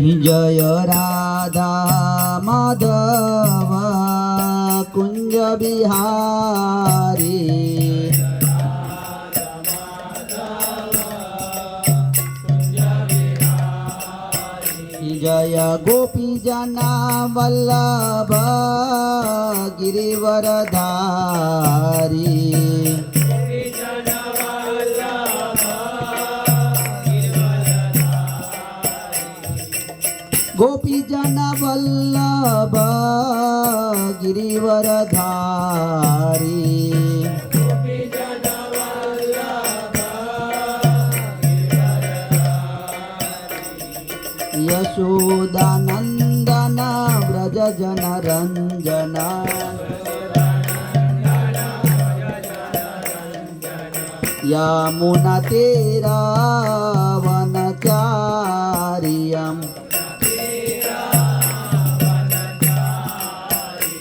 जय राधा माधव कुंज बिहारी जय गोपी जना वल्लभ गिरिवरधारी गोपी जना वल्लभ गिरिवरधारी यशोदानंदन व्रज जन रंजन यमुना तेरा वनचारियम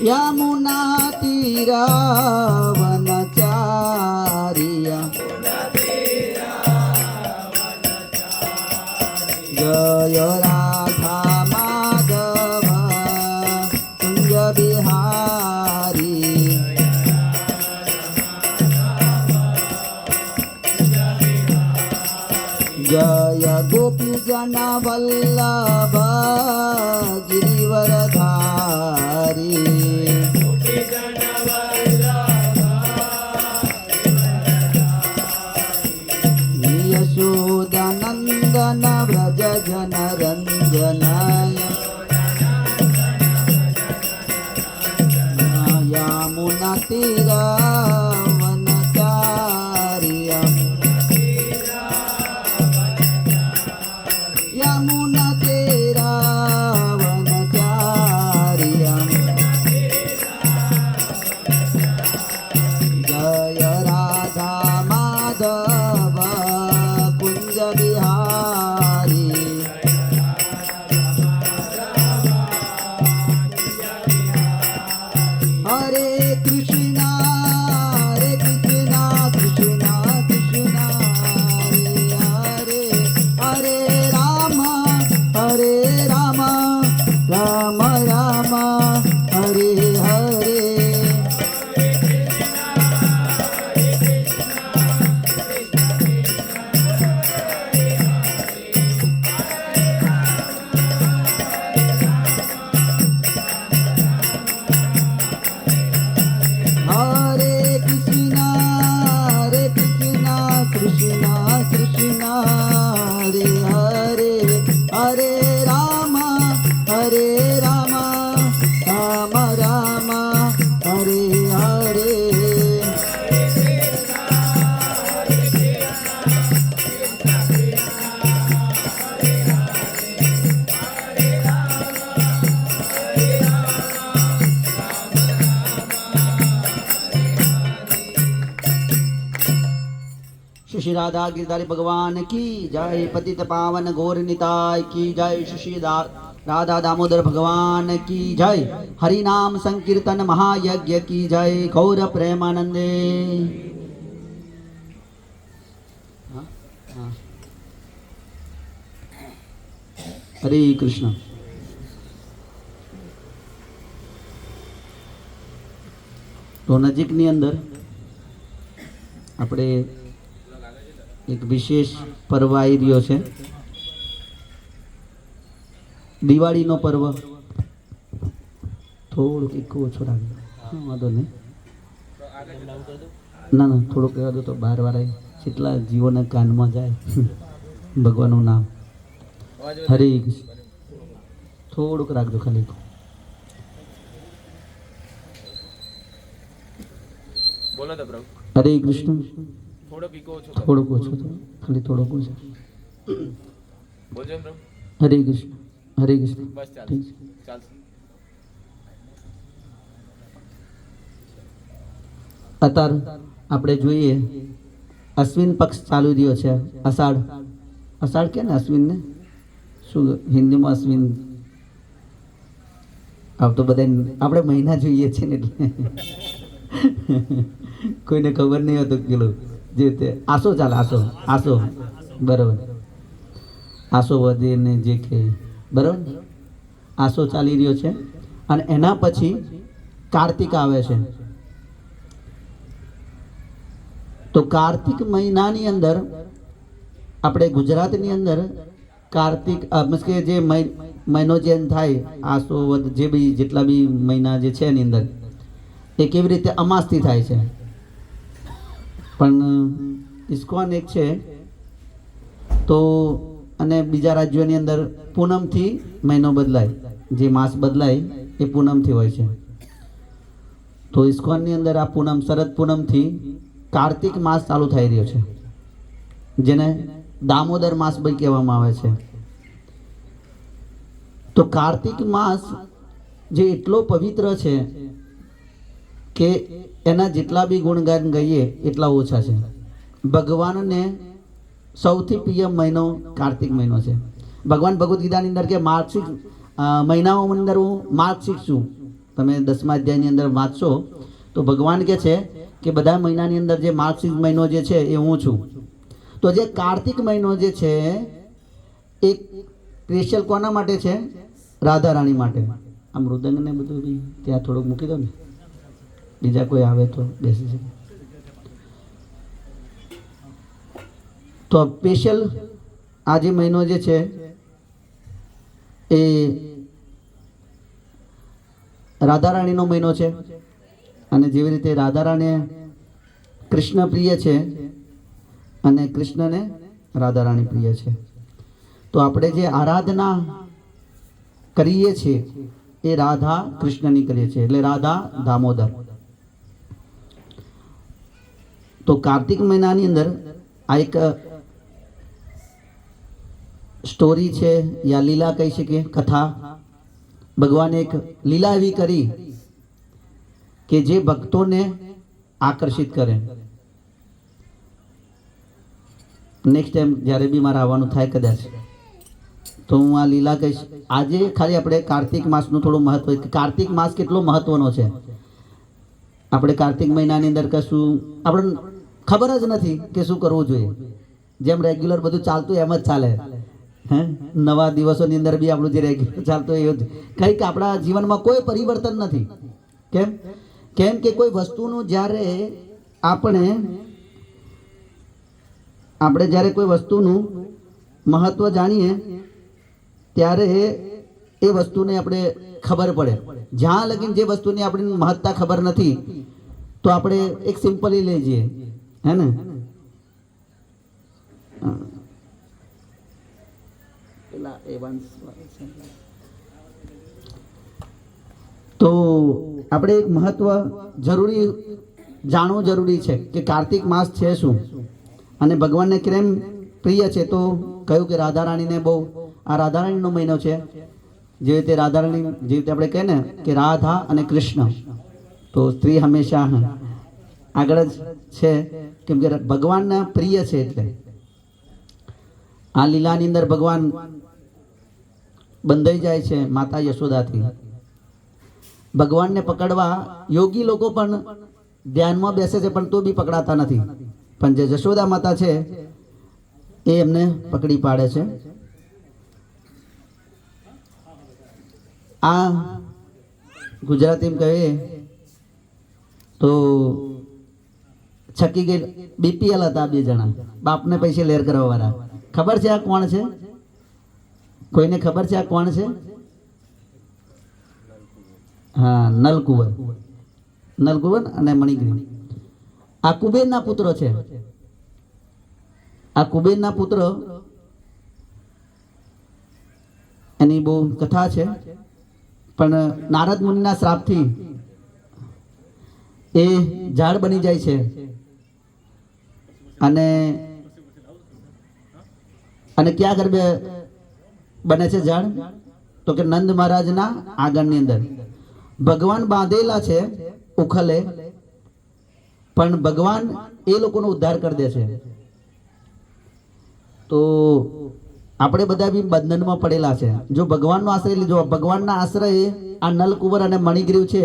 यमुना तीरा वनचारियम जय राधा माधव कुंज बिहारी जय गोपी जन वल्लभ गिरिवरधारी यशोदानंदन व्रज जन रंजनाय यमुना तीरा वनचारियम यमुना तेरा वनचारियम जय राधा माधव कुंज बिहारी हरे कृष्णा कृष्णा कृष्णा हरे हरे राम राम राम हरे हरे कृष्णा कृष्णा हरे हरे हरे राम राम राम हरे हरे श्री राधा गिरधारी भगवान की जय। पतित पावन गौर निताय की जय। श्री राधा दामोदर भगवान की जय। हरि नाम संकीर्तन महायज्ञ की जय। गौर प्रेमानंदे। हरे कृष्ण। तो नजीकની અંદર આપણે एक विशेष पर्व आई रह्यो छे। दिवाળી नो पर्व थोड़ो एक ओछो लागे। हाँ वांधो नहीं ना ना थोड़ो कह दो तो बार बार जेटला जीवोना कान में जाए भगवान नाम। हरे कृष्ण थोड़ुंक राखजो खाली। बोलो तो प्रभु। हरे कृष्ण थोड़ो ओछो तो खाली थोड़ो ओछो बोलજો प्रभु। हरे कृष्ण बस ठीक चल। અત્યારે આપણે જોઈએ અશ્વિન પક્ષ ચાલુ રહ્યો છે। અષાઢ કે ને અશ્વિન ને શું હિન્દીમાં અશ્વિન આવતો બધા આપણે મહિના જોઈએ છે ને એટલે કોઈને ખબર નહીં હોતું કિલો જે તે આસો ચાલે આસો બરાબર આસો વધે ને જે કે બરાબર, આસો ચાલી રહ્યો છે અને એના પછી કાર્તિક આવે છે. તો કાર્તિક મહિનાની અંદર આપણે ગુજરાતની અંદર કાર્તિક મીન્સ કે જે મહિનો જે થાય આસો જે બી જેટલા બી મહિના જે છે એની અંદર એ કેવી રીતે અમાસથી થાય છે. પણ ઇસ્કોન એક છે તો અને બીજા રાજ્યોની અંદર પૂનમથી મહિનો બદલાય, જે માસ બદલાય એ પૂનમથી હોય છે. તો ઇસ્કોનની અંદર આ પૂનમ શરદ પૂનમથી કાર્તિક માસ ચાલુ થઈ રહ્યો છે, જેને દામોદર માસ બી કહેવામાં આવે છે. તો કાર્તિક માસ જે એટલો પવિત્ર છે કે એના જેટલા બી ગુણગાન ગઈએ એટલા ઓછા છે. ભગવાનને સૌથી પ્રિય મહિનો કાર્તિક મહિનો છે. ભગવાન ભગવદ્ ગીતાની અંદર કે માર્ગશીર્ષ મહિનાઓની અંદર હું માર્ગશીર્ષ છું. તમે 10મા અધ્યાયની અંદર વાંચશો તો ભગવાન કહે છે કે બધા મહિનાની અંદર જે માર્ગશીર્ષ મહિનો જે છે એ હું છું. તો જે કાર્તિક મહિનો જે છે એ સ્પેશિયલ કોના માટે છે? રાધા રાણી માટે. આ મૃદંગને બધું બી ત્યાં થોડુંક મૂકી દો ને, બીજા કોઈ આવે તો બેસી શકે. તો સ્પેશિયલ આ જે મહિનો જે છે એ રાધા રાણીનો મહિનો છે. અને જેવી રીતે રાધા રાણી કૃષ્ણ પ્રિય છે અને કૃષ્ણને રાધા રાણી પ્રિય છે, તો આપણે જે આરાધના કરીએ છીએ એ રાધા કૃષ્ણની કરીએ છીએ, એટલે રાધા દામોદર. તો કાર્તિક મહિનાની અંદર આ એક સ્ટોરી છે યા લીલા કહી શકીએ, કથા. ભગવાને એક લીલા એવી કરી કે જે ભક્તોને આકર્ષિત કરે. નેક્સ્ટ ટાઈમ જ્યારે બી મારે આવવાનું થાય કદાચ તો હું આ લીલા કહીશ. આજે ખાલી આપણે કાર્તિક માસનું થોડું મહત્વ, કાર્તિક માસ કેટલો મહત્વનો છે. આપણે કાર્તિક મહિનાની અંદર કશું આપણે ખબર જ નથી કે શું કરવું જોઈએ. જેમ રેગ્યુલર બધું ચાલતું એમ જ ચાલે. નવા દિવસોની અંદર બી આપણું જે રેગ્યુલર ચાલતું એવું કંઈક આપણા જીવનમાં કોઈ પરિવર્તન નથી. કેમ? કેમ કે કોઈ વસ્તુનું જ્યારે આપણે જ્યારે કોઈ વસ્તુનું મહત્વ જાણીએ ત્યારે એ વસ્તુને આપણે ખબર પડે. જ્યાં લગીન જે વસ્તુની આપણી મહત્તા ખબર નથી તો આપણે એક સિમ્પલી લઈ જઈએ, હે ને? તો આપણે એક મહત્વ જરૂરી જાણવું જરૂરી છે કે કાર્તિક માસ છે શું અને ભગવાનને કેમ પ્રિય છે. તો કહ્યું કે રાધા રાણીને બહુ, આ રાધા રાણીનો મહિનો છે. જે રીતે રાધા રાણી, જે રીતે આપણે કહે ને કે રાધા અને કૃષ્ણ, તો સ્ત્રી હંમેશા આગળ જ છે કેમ કે ભગવાનના પ્રિય છે. એટલે આ લીલાની અંદર ભગવાન બંધાઈ જાય છે માતા યશોદાથી. ભગવાનને પકડવા યોગી લોકો પણ ધ્યાનમાં બેસે છે પણ તો બી પકડાતા નથી. પણ જે યશોદા માતા છે એ એમને પકડી પાડે છે. આ ગુજરાતીમાં કહીએ તો છકી ગઈ બીપીએલ હતા 2 જણા, બાપને પૈસે લેર કરવા વાળા. ખબર છે આ કોણ છે? કોઈને ખબર છે આ કોણ છે? હા, નલકુંવર અને મણિગ્રીવ. આ કુબેરના પુત્ર છે. આ કુબેરના પુત્ર, એની બહુ કથા છે. પણ નારદ મુનિના શ્રાપથી એ ઝાડ બની જાય છે અને ક્યાં ગર્ભે બને છે ઝાડ? તો કે નંદ મહારાજના આંગણની અંદર. ભગવાન બાંધેલા છે ઉખલે, પણ ભગવાન એ લોકોનો ઉદ્ધાર કરી દે છે. તો આપણે બધા બી બંધનમાં પડેલા છે. જો ભગવાનનો આશ્રય લીધો, ભગવાનના આશ્રય આ નલકુંવર અને મણિગ્રીવ છે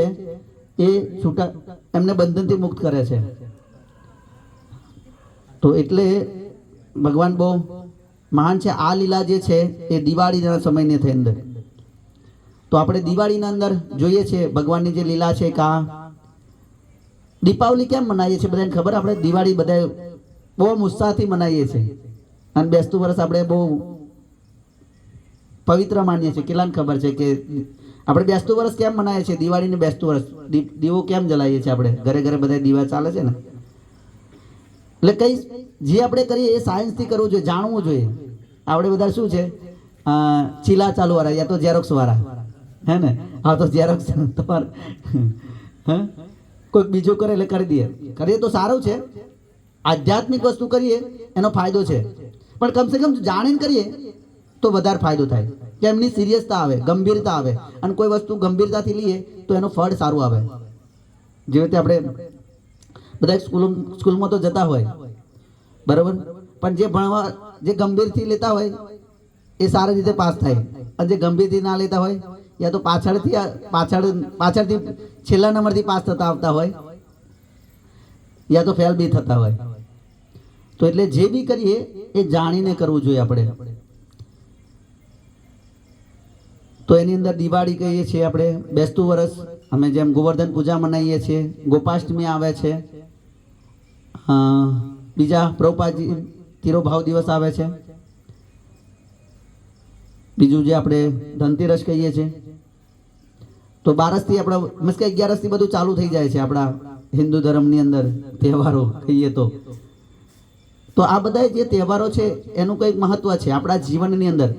એ છૂટા એમને બંધનથી મુક્ત કરે છે. તો એટલે ભગવાન બહુ મહાન છે. આ લીલા જે છે એ દિવાળીના સમયની થઈ અંદર. તો આપણે દિવાળીના અંદર જોઈએ છે ભગવાનની જે લીલા છે કા દીપાવલી કેમ મનાવીએ છીએ બધાને ખબર? આપણે દિવાળી બધા બહુ ઉત્સાહથી મનાવીએ છીએ અને બેસતું વર્ષ આપણે બહુ પવિત્ર માનીએ છીએ. કેટલાને ખબર છે કે આપણે બેસતું વર્ષ કેમ મનાવીએ છીએ? દિવાળીને બેસતું વર્ષ દીવો કેમ જલાવીએ છીએ? આપણે ઘરે ઘરે બધા દીવા ચાલે છે ને. એટલે કઈ જે આપણે કરીએ એ સાયન્સથી કરવું જોઈએ, જાણવું જોઈએ. આપણે બધા શું છે ચીલા ચાલુ વાળા યા તો ઝેરોક્સ વાળા, હે ને? હા તો ઝેરોક્સ તમારે હા કોઈક બીજું કરે એટલે કરી દઈએ. કરીએ તો સારું છે, આધ્યાત્મિક વસ્તુ કરીએ એનો ફાયદો છે, પણ કમસે કમ જાણીને કરીએ તો વધારે ફાયદો થાય. કે એમની સિરિયસતા આવે, ગંભીરતા આવે, અને કોઈ વસ્તુ ગંભીરતાથી લઈએ તો એનું ફળ સારું આવે. જે રીતે આપણે બધા સ્કૂલમાં તો જતા હોય બરાબર, પણ જે ભણવા જે ગંભીરથી લેતા હોય એ સારી રીતે પાસ થાય, અને જે ગંભીરથી ના લેતા હોય યા તો પાછળથી છેલ્લા નંબરથી પાસ થતા આવતા હોય યા તો ફેલ બી થતા હોય. તો એટલે જે બી કરીએ એ જાણીને કરવું જોઈએ આપણે. તો એની અંદર દિવાળી કહીએ છીએ આપણે, બેસતું વર્ષ, અમે જેમ ગોવર્ધન પૂજા મનાવીએ છીએ, ગોપાષ્ટમી આવે છે, બીજા પ્રભુપાદજી તિરોભાવ દિવસ આવે છે, બીજું જે આપણે ધનતેરસ કહીએ છીએ. તો 12થી આપણે મીન્સ કે 11થી બધું ચાલુ થઈ જાય છે આપણા હિન્દુ ધર્મની અંદર તહેવારો કહીએ તો. તો આ બધા જે તહેવારો છે એનું કંઈક મહત્વ છે આપણા જીવનની અંદર.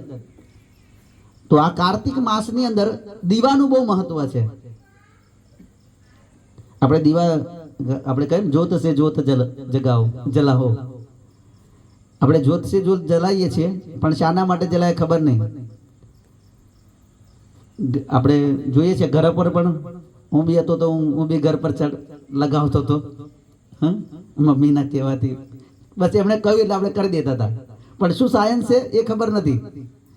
તો આ કાર્તિક માસની અંદર દીવાનું બહુ મહત્વ છે. આપણે દીવા આપણે કહીએ જોત સે જોત જલાવો. આપણે જોત સે જોત જલાવીએ છીએ, પણ શાના માટે જલાય ખબર નહીં. આપણે જોઈએ છે ઘર પર પણ, હું બી હતો તો હું બી ઘર પર લગાવતો હતો મમ્મીના કહેવાથી. બસ એમણે કહ્યું એટલે આપણે કરી દેતા હતા, પણ શું સાયન્સ છે એ ખબર નથી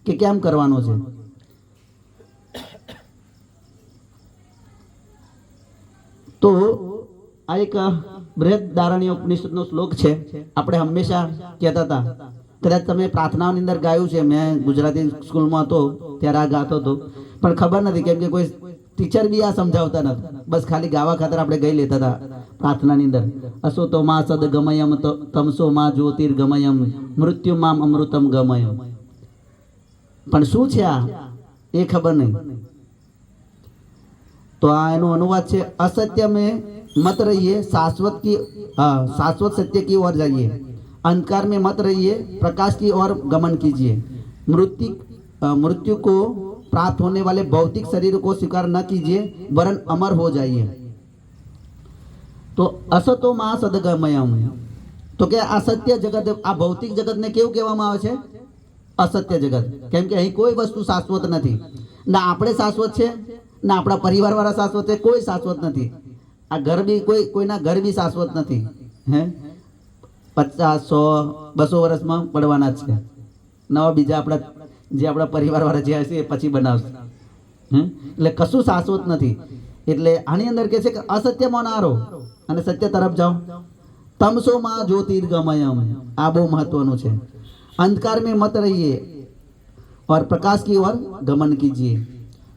કે કેમ કરવાનો છે. તો આ એક બૃહદારણ્ય ઉપનિષદનો શ્લોક છે. આપણે હંમેશા કહેતા હતા, કદાચ તમે પ્રાર્થનાની અંદર ગાયું છે, મેં ગુજરાતી સ્કૂલમાં હતો ત્યારે આ ગાતો હતો, પણ ખબર નથી કેમ કે કોઈ ટીચર બી આ સમજાવતા નથી. બસ ખાલી ગાવા ખાતર આપણે ગઈ લેતા હતા પ્રાર્થનાની અંદર. અસો તો માં સદ ગમયમ તમસો માં જ્યોતિર્ગમયમ મૃત્યુ મામ અમૃતમ ગમયમ. પણ શું છે આ એ ખબર નહીં. તો આ એનો અનુવાદ છે, असत्य में मत रहिए, शाश्वत सत्य की ओर जाइए, अंधकार में मत रहिए, प्रकाश की ओर गमन कीजिए, मृत्यु को प्राप्त होने वाले भौतिक शरीर को स्वीकार न कीजिए, वरन अमर हो जाइए. तो असतो માં સદગમયમ. તો કે આ સત્ય જગત, આ ભૌતિક જગતને કેવું કહેવામાં આવે છે? અસત્ય જગત. કેમ કે અહીં કોઈ વસ્તુ શાશ્વત નથી. ના આપણે શાશ્વત છે, ના આપણા પરિવાર વાળા શાશ્વત છે, કોઈ શાશ્વત નથી. આ ઘર બી કોઈના ઘર બી શાશ્વત નથી. હે 50, 100, 200 વર્ષમાં પડવાના જ છે. નવા બીજા આપણા પરિવાર વાળા જે હશે એ પછી બનાવશે. એટલે કશું શાશ્વત નથી. એટલે આની અંદર કહે છે કે અસત્યમાં ના રહો અને સત્ય તરફ જાઓ. તમસોમાં જ્યોતિર્ગમયમ, આ બહુ મહત્વનું છે. અંધકાર મેં મત રહીએ और प्रकाश की ओर गमन कीजिए.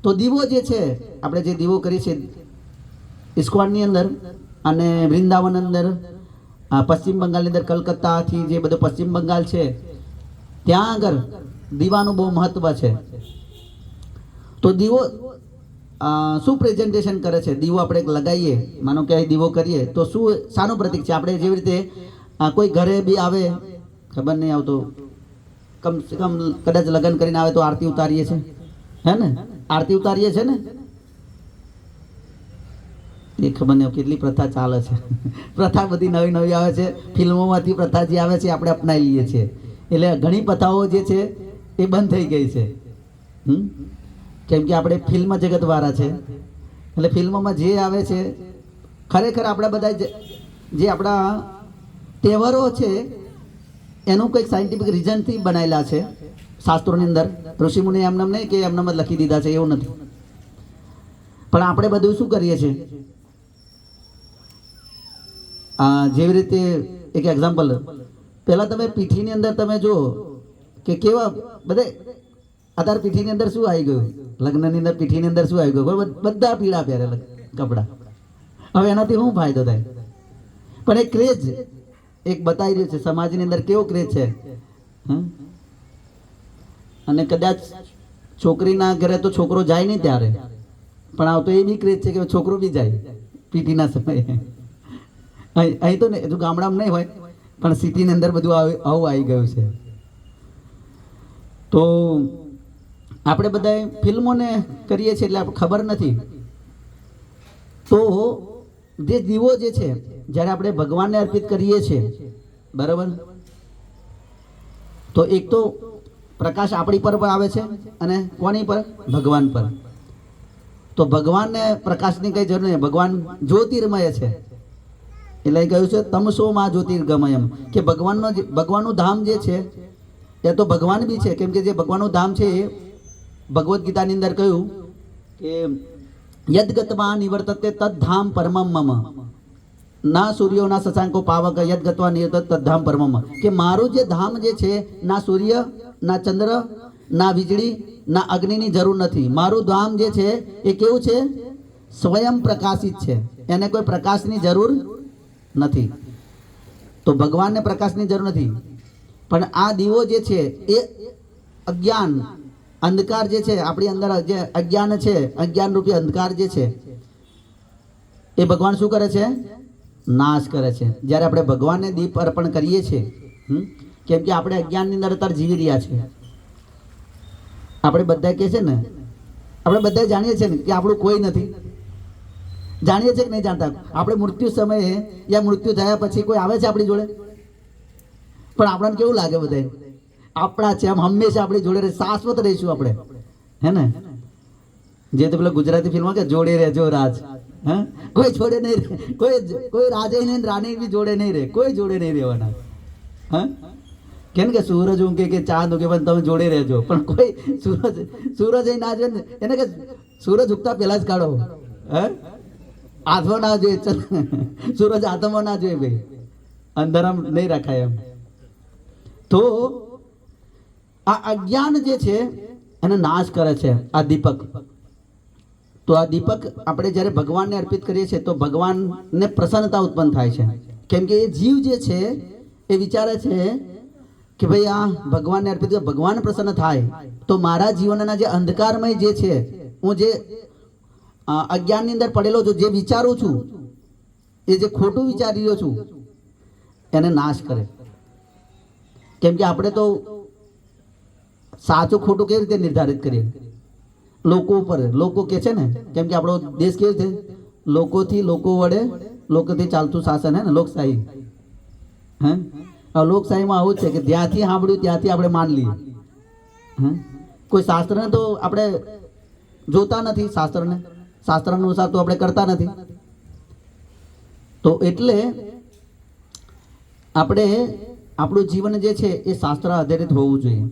તો દીવો જે છે, આપણે જે દીવો કરીએ છીએ ઇસ્કોનની અંદર અને વૃંદાવન અંદર, પશ્ચિમ બંગાળની અંદર કલકત્તાથી જે બધો પશ્ચિમ બંગાળ છે ત્યાં આગળ દીવાનું બહુ મહત્વ છે. તો દીવો શું પ્રેઝન્ટેશન કરે છે? દીવો આપણે લગાવીએ, માનો કે દીવો કરીએ તો શું શાનું પ્રતીક છે? આપણે જેવી રીતે કોઈ ઘરે બી આવે, ખબર નહીં આવતો, કમ સે કમ કદાચ લગ્ન કરીને આવે તો આરતી ઉતારીએ છીએ, હે ને? આરતી ઉતારીએ છે ને, એ ખબર નહીં કેટલી પ્રથા ચાલે છે. પ્રથા બધી નવી નવી આવે છે, ફિલ્મોમાંથી પ્રથા જે આવે છે આપણે અપનાવી લઈએ છીએ. એટલે ઘણી પ્રથાઓ જે છે એ બંધ થઈ ગઈ છે. કેમ કે આપણે ફિલ્મ જગત વાળા છે, એટલે ફિલ્મોમાં જે આવે છે, ખરેખર આપણા બધા જે આપણા તહેવારો છે એનું કંઈક સાયન્ટિફિક રીઝનથી બનાવેલા છે શાસ્ત્રોની અંદર. ઋષિમુનિ એમને નહીં કે એમને લખી દીધા છે, એવું નથી. પણ આપણે બધું શું કરીએ છીએ? જેવી રીતે એક એક્ઝામ્પલ, પહેલાં તમે પીઠીની અંદર તમે જુઓ કે કેવા બધે અત્યારે પીઠીની અંદર શું આવી ગયું, લગ્નની અંદર પીઠીની અંદર શું આવી ગયું, બરોબર, બધા પીળા પહેરે કપડા. હવે એનાથી શું ફાયદો થાય? પણ એક ક્રેઝ એક બતાવી રહ્યું છે સમાજની અંદર કેવો ક્રેઝ છે. અને કદાચ છોકરીના ઘરે તો છોકરો જાય નહીં ત્યારે, પણ આવતો એ બી ક્રેઝ છે કે છોકરો બી જાય પીટીના સમયે. અહીં તો નહીં, હજુ ગામડામાં નહીં હોય, પણ સિટીની અંદર બધું આવું આવી ગયું છે. તો આપણે બધા ફિલ્મોને કરીએ છીએ એટલે આપણે ખબર નથી. તો જે દીવો જે છે જ્યારે આપણે ભગવાનને અર્પિત કરીએ છીએ, બરાબર, તો એક તો પ્રકાશ આપણી પર પણ આવે છે અને કોની પર? ભગવાન પર. તો ભગવાનને પ્રકાશની કઈ જરૂર નહીં, ભગવાન જ્યોતિર્મય છે. એટલે કહ્યું છે તમસો માં જ્યોતિર્ગમયમ, કે ભગવાનનું ધામ જે છે એ તો ભગવાન બી છે. કેમ કે જે ભગવાનનું ધામ છે એ ભગવદ્ ગીતાની અંદર કહ્યું કે યદગત્વા નિવર્તતે તદ્ધામ પરમમ મમ, ના સૂર્યો ના શશાંકો પાવક યદગત્વા નિવર્તતે તદ્ધામ પરમમ, કે મારું જે ધામ જે છે ના સૂર્ય, ના ચંદ્ર, ના વીજળી, ના અગ્નિની જરૂર નથી. મારું ધામ જે છે એ કેવું છે? સ્વયં પ્રકાશિત છે, એને કોઈ પ્રકાશની જરૂર નથી. તો ભગવાનને પ્રકાશની જરૂર નથી. પણ આ દીવો જે છે એ અજ્ઞાન, અંધકાર જે છે આપણી અંદર જે અજ્ઞાન છે, અજ્ઞાન રૂપી અંધકાર જે છે એ ભગવાન શું કરે છે? નાશ કરે છે. જ્યારે આપણે ભગવાનને દીપ અર્પણ કરીએ છીએ, કેમ કે આપણે અજ્ઞાનની અંદર અત્યારે જીવી રહ્યા છીએ. આપણે બધા કહે છે ને, આપણે બધા જાણીએ છીએ ને કે આપણું કોઈ નથી. જાણીએ છીએ કે નહીં જાણતા? આપણે મૃત્યુ સમયે યા મૃત્યુ થયા પછી કોઈ આવે છે આપણી જોડે? પણ આપણને કેવું લાગે? બધા આપણા છે, આમ હંમેશા આપણી જોડે રહે, શાશ્વત રહીશું આપણે, હે ને? જે તો પેલા ગુજરાતી ફિલ્મમાં કે જોડે રહેજો રાજ, હે, કોઈ જોડે નહીં રહે, કોઈ રાજે નહીં, રાણી બી જોડે નહીં રહે, કોઈ જોડે નહીં રહેવાના. હા, કેમ કે સૂરજ ઊંઘે કે ચાંદ ઊંઘે પણ તમે જોડે રહેજો, પણ કોઈ સૂરજ એ ના જોઈએ એને કે સૂરજ ઉગતા પહેલા જ કાઢો. હે, હાથમાં ના જોઈએ, સૂરજ હાથમાં ના જોઈએ ભાઈ, અંધારામ નહીં રાખાય એમ. તો આ અજ્ઞાન જે છે એને નાશ કરે છે આ દીપક. તો આ દીપક આપણે જ્યારે ભગવાનને અર્પિત કરીએ છીએ તો ભગવાનને પ્રસન્નતા ઉત્પન્ન થાય છે. કેમ કે એ જીવ જે છે એ વિચારે છે કે ભાઈ આ ભગવાનને અર્પિત, ભગવાન પ્રસન્ન થાય તો મારા જીવનના જે અંધકારમય જે છે, હું જે અજ્ઞાનની અંદર પડેલો છું, જે વિચારું છું, એ જે ખોટું વિચારી રહ્યો છું એને નાશ કરે. કેમ કે આપણે તો સાચું ખોટું કેવી રીતે નિર્ધારિત કરીએ? લોકો ઉપર, લોકો કે છે ને, કેમ કે આપણો દેશ કેવી રીતે લોકોથી, લોકો વડે, લોકોથી ચાલતું શાસન, હે ને, લોકશાહી. હે, લોકશાહીમાં આવું જ છે કે જ્યાંથી સાંભળ્યું ત્યાંથી આપણે માન લઈએ. કોઈ શાસ્ત્રને તો આપણે જોતા નથી, શાસ્ત્ર અનુસાર તો આપણે કરતા નથી. તો એટલે આપણે આપણું જીવન જે છે એ શાસ્ત્ર આધારિત હોવું જોઈએ,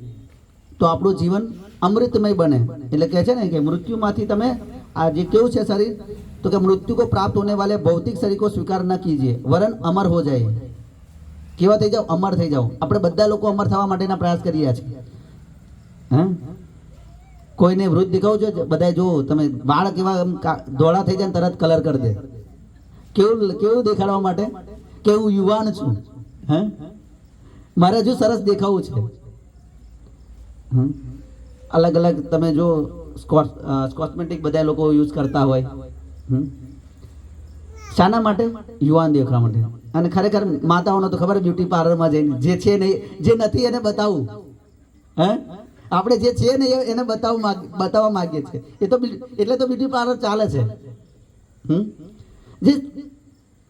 તો આપણું જીવન અમૃતમય બને. એટલે કહે છે ને કે મૃત્યુમાંથી તમે આ જે કેવું છે શરીર, તો કે મૃत्यु को प्राप्त होने वाले भौतिक शरीर को स्वीकार न कीजिए वरन अमर हो जाए. કેવા થઈ જાઓ? અમર થઈ જાઓ. આપણે બધા લોકો અમર થવા માટેના પ્રયાસ કરી રહ્યા છીએ. હે, કોઈને વૃદ્ધ દેખાવ છો? બધા જો તમે વાળ કેવા ધોળા થઈ જાય તરત કલર કરી દે. કેવું દેખાડવા માટે કે હું યુવાન છું, હે, મારે હજુ સરસ દેખાવું છે. અલગ અલગ તમે જો કોસ્મેટિક બધા લોકો યુઝ કરતા હોય, શાના માટે? યુવાન દેખાવા માટે. અને ખરેખર માતાઓનો તો ખબર, બ્યુટી પાર્લરમાં જઈને જે છે નહીં, જે નથી એને બતાવવું. હે, આપણે જે છે ને એને બતાવવા માંગીએ છીએ. એ તો એટલે તો બ્યુટી પાર્લર ચાલે છે. જે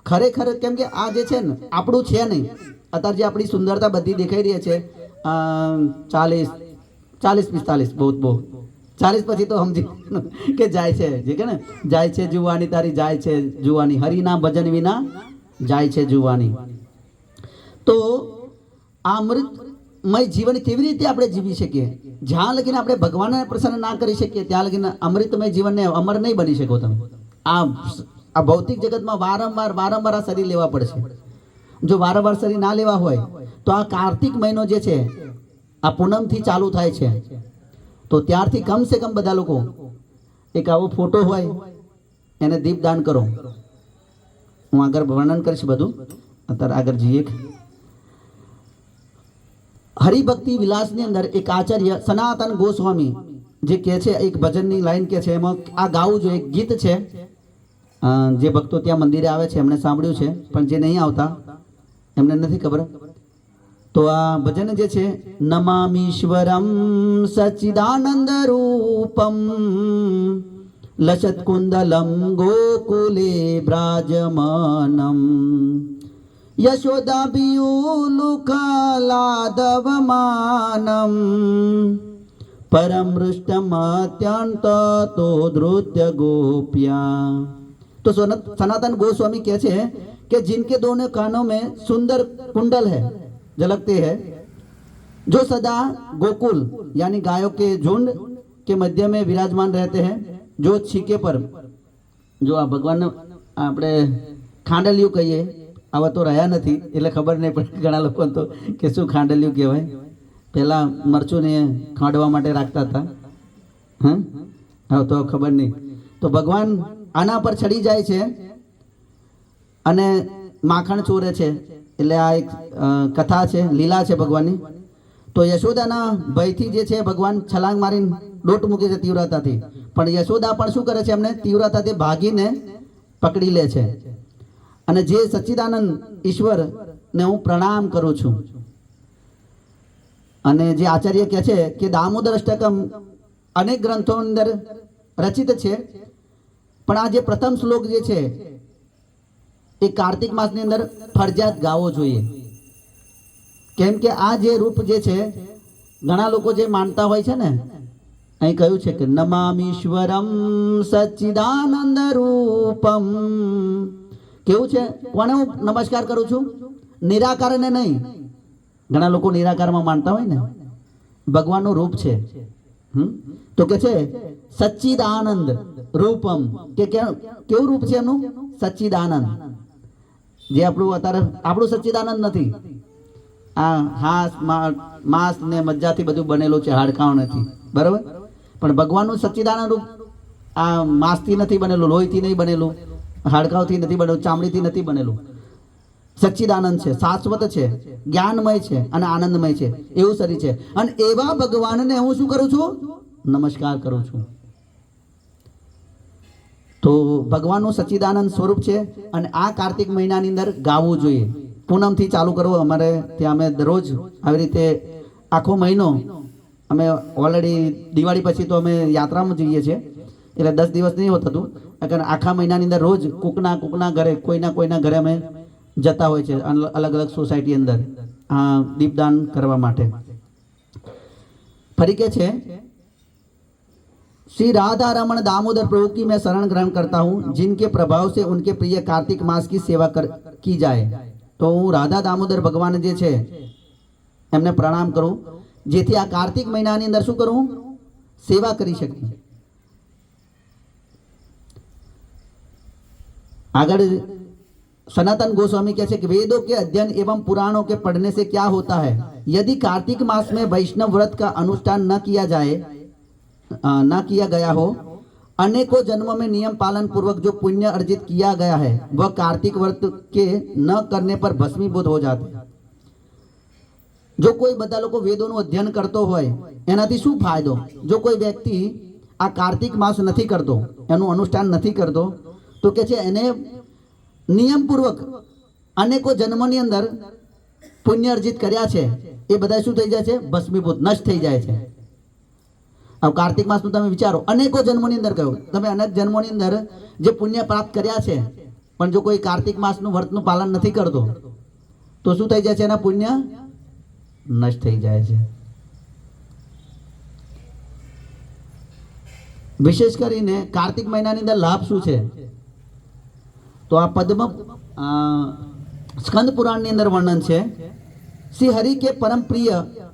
ખરેખર, કેમ કે આ જે છે ને આપણું છે નહીં. અત્યારે જે આપણી સુંદરતા બધી દેખાઈ રહી છે 40-45, બહુ 40 પછી તો સમજી કે જાય છે, જે કે ને જાય છે જુવાની તારી, જાય છે જુવાની, હરિના ભજન વિના જાય છે જુવાની. તો આ અમૃતમય જીવન કેવી રીતે આપણે જીવી શકીએ? જ્યાં લગીને આપણે ભગવાનને પ્રસન્ન ના કરી શકીએ ત્યાં લગીને અમૃતમય જીવનને અમર નહીં બની શકો તમે. આ ભૌતિક જગતમાં વારંવાર આ શરીર લેવા પડશે. જો વારંવાર શરીર ના લેવા હોય તો આ કાર્તિક મહિનો જે છે આ પૂનમથી ચાલુ થાય છે. તો ત્યારથી કમસે કમ બધા લોકો એક આવો ફોટો હોય એને દીપદાન કરો. હું આગળ વર્ણન કરીશ બધું. અત્યારે આગળ જઈએ. હરિભક્તિ વિલાસની અંદર એક આચાર્ય સનાતન ગોસ્વામી જે કહે છે, એક ભજનની લાઈન કે છે, એમાં આ ગાવું જોઈએ. એક ગીત છે, જે ભક્તો ત્યાં મંદિરે આવે છે એમણે સાંભળ્યું છે, પણ જે નહીં આવતા એમને નથી ખબર. તો આ ભજન જે છે, નમામીશ્વરમ સચ્ચિદાનંદ રૂપમ લસત કુંદલમ ગોકુલે બ્રાજમાનમ યશોદાભિયુલુખલાદવમાનમ परमृष्टमत्यंत तो धृत्य गोप्या. तो सनातन गोस्वामी कहते हैं कि जिनके दोनों कानों में सुंदर कुंडल है, झलकते हैं, जो सदा गोकुल यानी गायों के झुंड के मध्य में विराजमान रहते हैं, जो छीके पर जो आ भगवान આપણે ખાંડલિયું કહીએ, આવા તો રહ્યા નથી એટલે ખબર નહીં પડે ઘણા લોકો તો કે શું ખાંડલિયું કહેવાય. પહેલા મરચુંને ખાંડવા માટે રાખતા હતા. હા, તો ખબર નહીં. તો ભગવાન આના પર ચડી જાય છે અને માખણ ચોરે છે. એટલે આ એક કથા છે, લીલા છે ભગવાનની. તો યશોદાના ભયથી જે છે ભગવાન છલાંગ મારીને દોટ મૂકે છે તીવ્રતાથી. પણ યશોદા પણ શું કરે છે, એમને તીવ્રતાથી ભાગીને પકડી લે છે. અને જે સચ્ચિદાનંદ ઈશ્વરને હું પ્રણામ કરું છું. અને જે આચાર્ય કહે છે કે દામોદર અષ્ટકમ અનેક ગ્રંથો અંદર રચિત છે, પણ આ જે પ્રથમ શ્લોક જે છે એ કાર્તિક માસની અંદર ફરજિયાત ગાવો જોઈએ. કેમ કે આ જે રૂપ જે છે, ઘણા લોકો જે માનતા હોય છે ને, અહીં કહ્યું છે કે નમામીશ્વરમ સચ્ચિદાનંદ રૂપમ. કેવું છે, કોને હું નમસ્કાર કરું છું? નિરાકારને નહીં. ઘણા લોકો નિરાકારમાં માનતા હોય ને, ભગવાનનું રૂપ છે. તો કે છે સચ્ચિદાનંદ રૂપમ, કે કેવું રૂપ છે એમનું? સચ્ચિદાનંદ. જે આપણું અત્યારે આપણું સચ્ચિદાનંદ નથી. આ હાસ માંસ ને મજ્જાથી બધું બનેલું છે, હાડકાં નથી, બરાબર. પણ ભગવાનનું સચ્ચિદાનંદ રૂપ આ માંસથી નથી બનેલું, લોહીથી નહીં બનેલું, હાડકાંથી નથી બનેલું, ચામડીથી નથી બનેલું. સચ્ચિદાનંદ છે, શાશ્વત છે, જ્ઞાનમય છે અને આનંદમય છે, એવું શરીર છે. અને એવા ભગવાનને હું શું કરું છું? નમસ્કાર કરું છું. તો ભગવાનનું સચ્ચિદાનંદ સ્વરૂપ છે અને આ કાર્તિક મહિનાની અંદર ગાવું જોઈએ. પૂનમથી ચાલુ કરવું. અમારે ત્યાં અમે દરરોજ આવી રીતે આખો મહિનો અમે ઓલરેડી દિવાળી પછી તો અમે યાત્રામાં જઈએ છીએ, એટલે 10 દિવસ નહીં થતું. આખા મહિનાની અંદર રોજ કોકના ઘરે, કોઈના ઘરે અમે જતા હોય છે, અલગ અલગ સોસાયટી અંદર દીપદાન કરવા માટે. ફરી કે છે, श्री राधा रमण दामोदर प्रभु की मैं शरण ग्रहण करता हूँ, जिनके प्रभाव से उनके प्रिय कार्तिक मास की सेवा की जाए. तो હું રાધા દામોદર ભગવાન જે છે એમને પ્રણામ કરું, જેથી આ કાર્તિક મહિનાની અંદર શું કરું? સેવા કરી શકું. આગળ सनातन गोस्वामी कहते हैं कि वेदों के अध्ययन एवं पुराणों के पढ़ने से क्या होता है, यदि कार्तिक मास में वैष्णव व्रत का अनुष्ठान न किया गया हो, अनेकों जन्मों में नियम पालन पूर्वक जो पुण्य अर्जित किया गया है वह कार्तिक व्रत के न करने पर भस्मीभूत हो जाते. जो कोई બધા લોકો વેદોનું અધ્યયન કરતો હોય એનાથી શું ફાયદો? જો કોઈ વ્યક્તિ આ કાર્તિક માસ નથી કરતો, એનું અનુષ્ઠાન નથી કરતો, તો કે છે એને નિયમપૂર્વક અનેકો જન્મોની અંદર પુણ્ય અર્જિત કર્યા છે એ બધા શું થઈ જાય છે? ભસ્મીભૂત, નષ્ટ થઈ જાય છે. अब कार्तिक मास में તમે વિચારો, અનેકો જન્મોની અંદર કહ્યું, તમે અનેક જન્મોની અંદર જે પુણ્ય પ્રાપ્ત કર્યા છે, પણ જો કોઈ કાર્તિક માસનું વ્રતનું પાલન નથી કરતો તો શું થઈ જાય છે? એના પુણ્ય નષ્ટ થઈ જાય છે. વિશેષ કરીને કાર્તિક મહિનાની અંદર લાભ શું છે? तो आ पद्म स्कंद पुराण ની અંદર વર્ણન છે. श्री हरि के परम प्रिय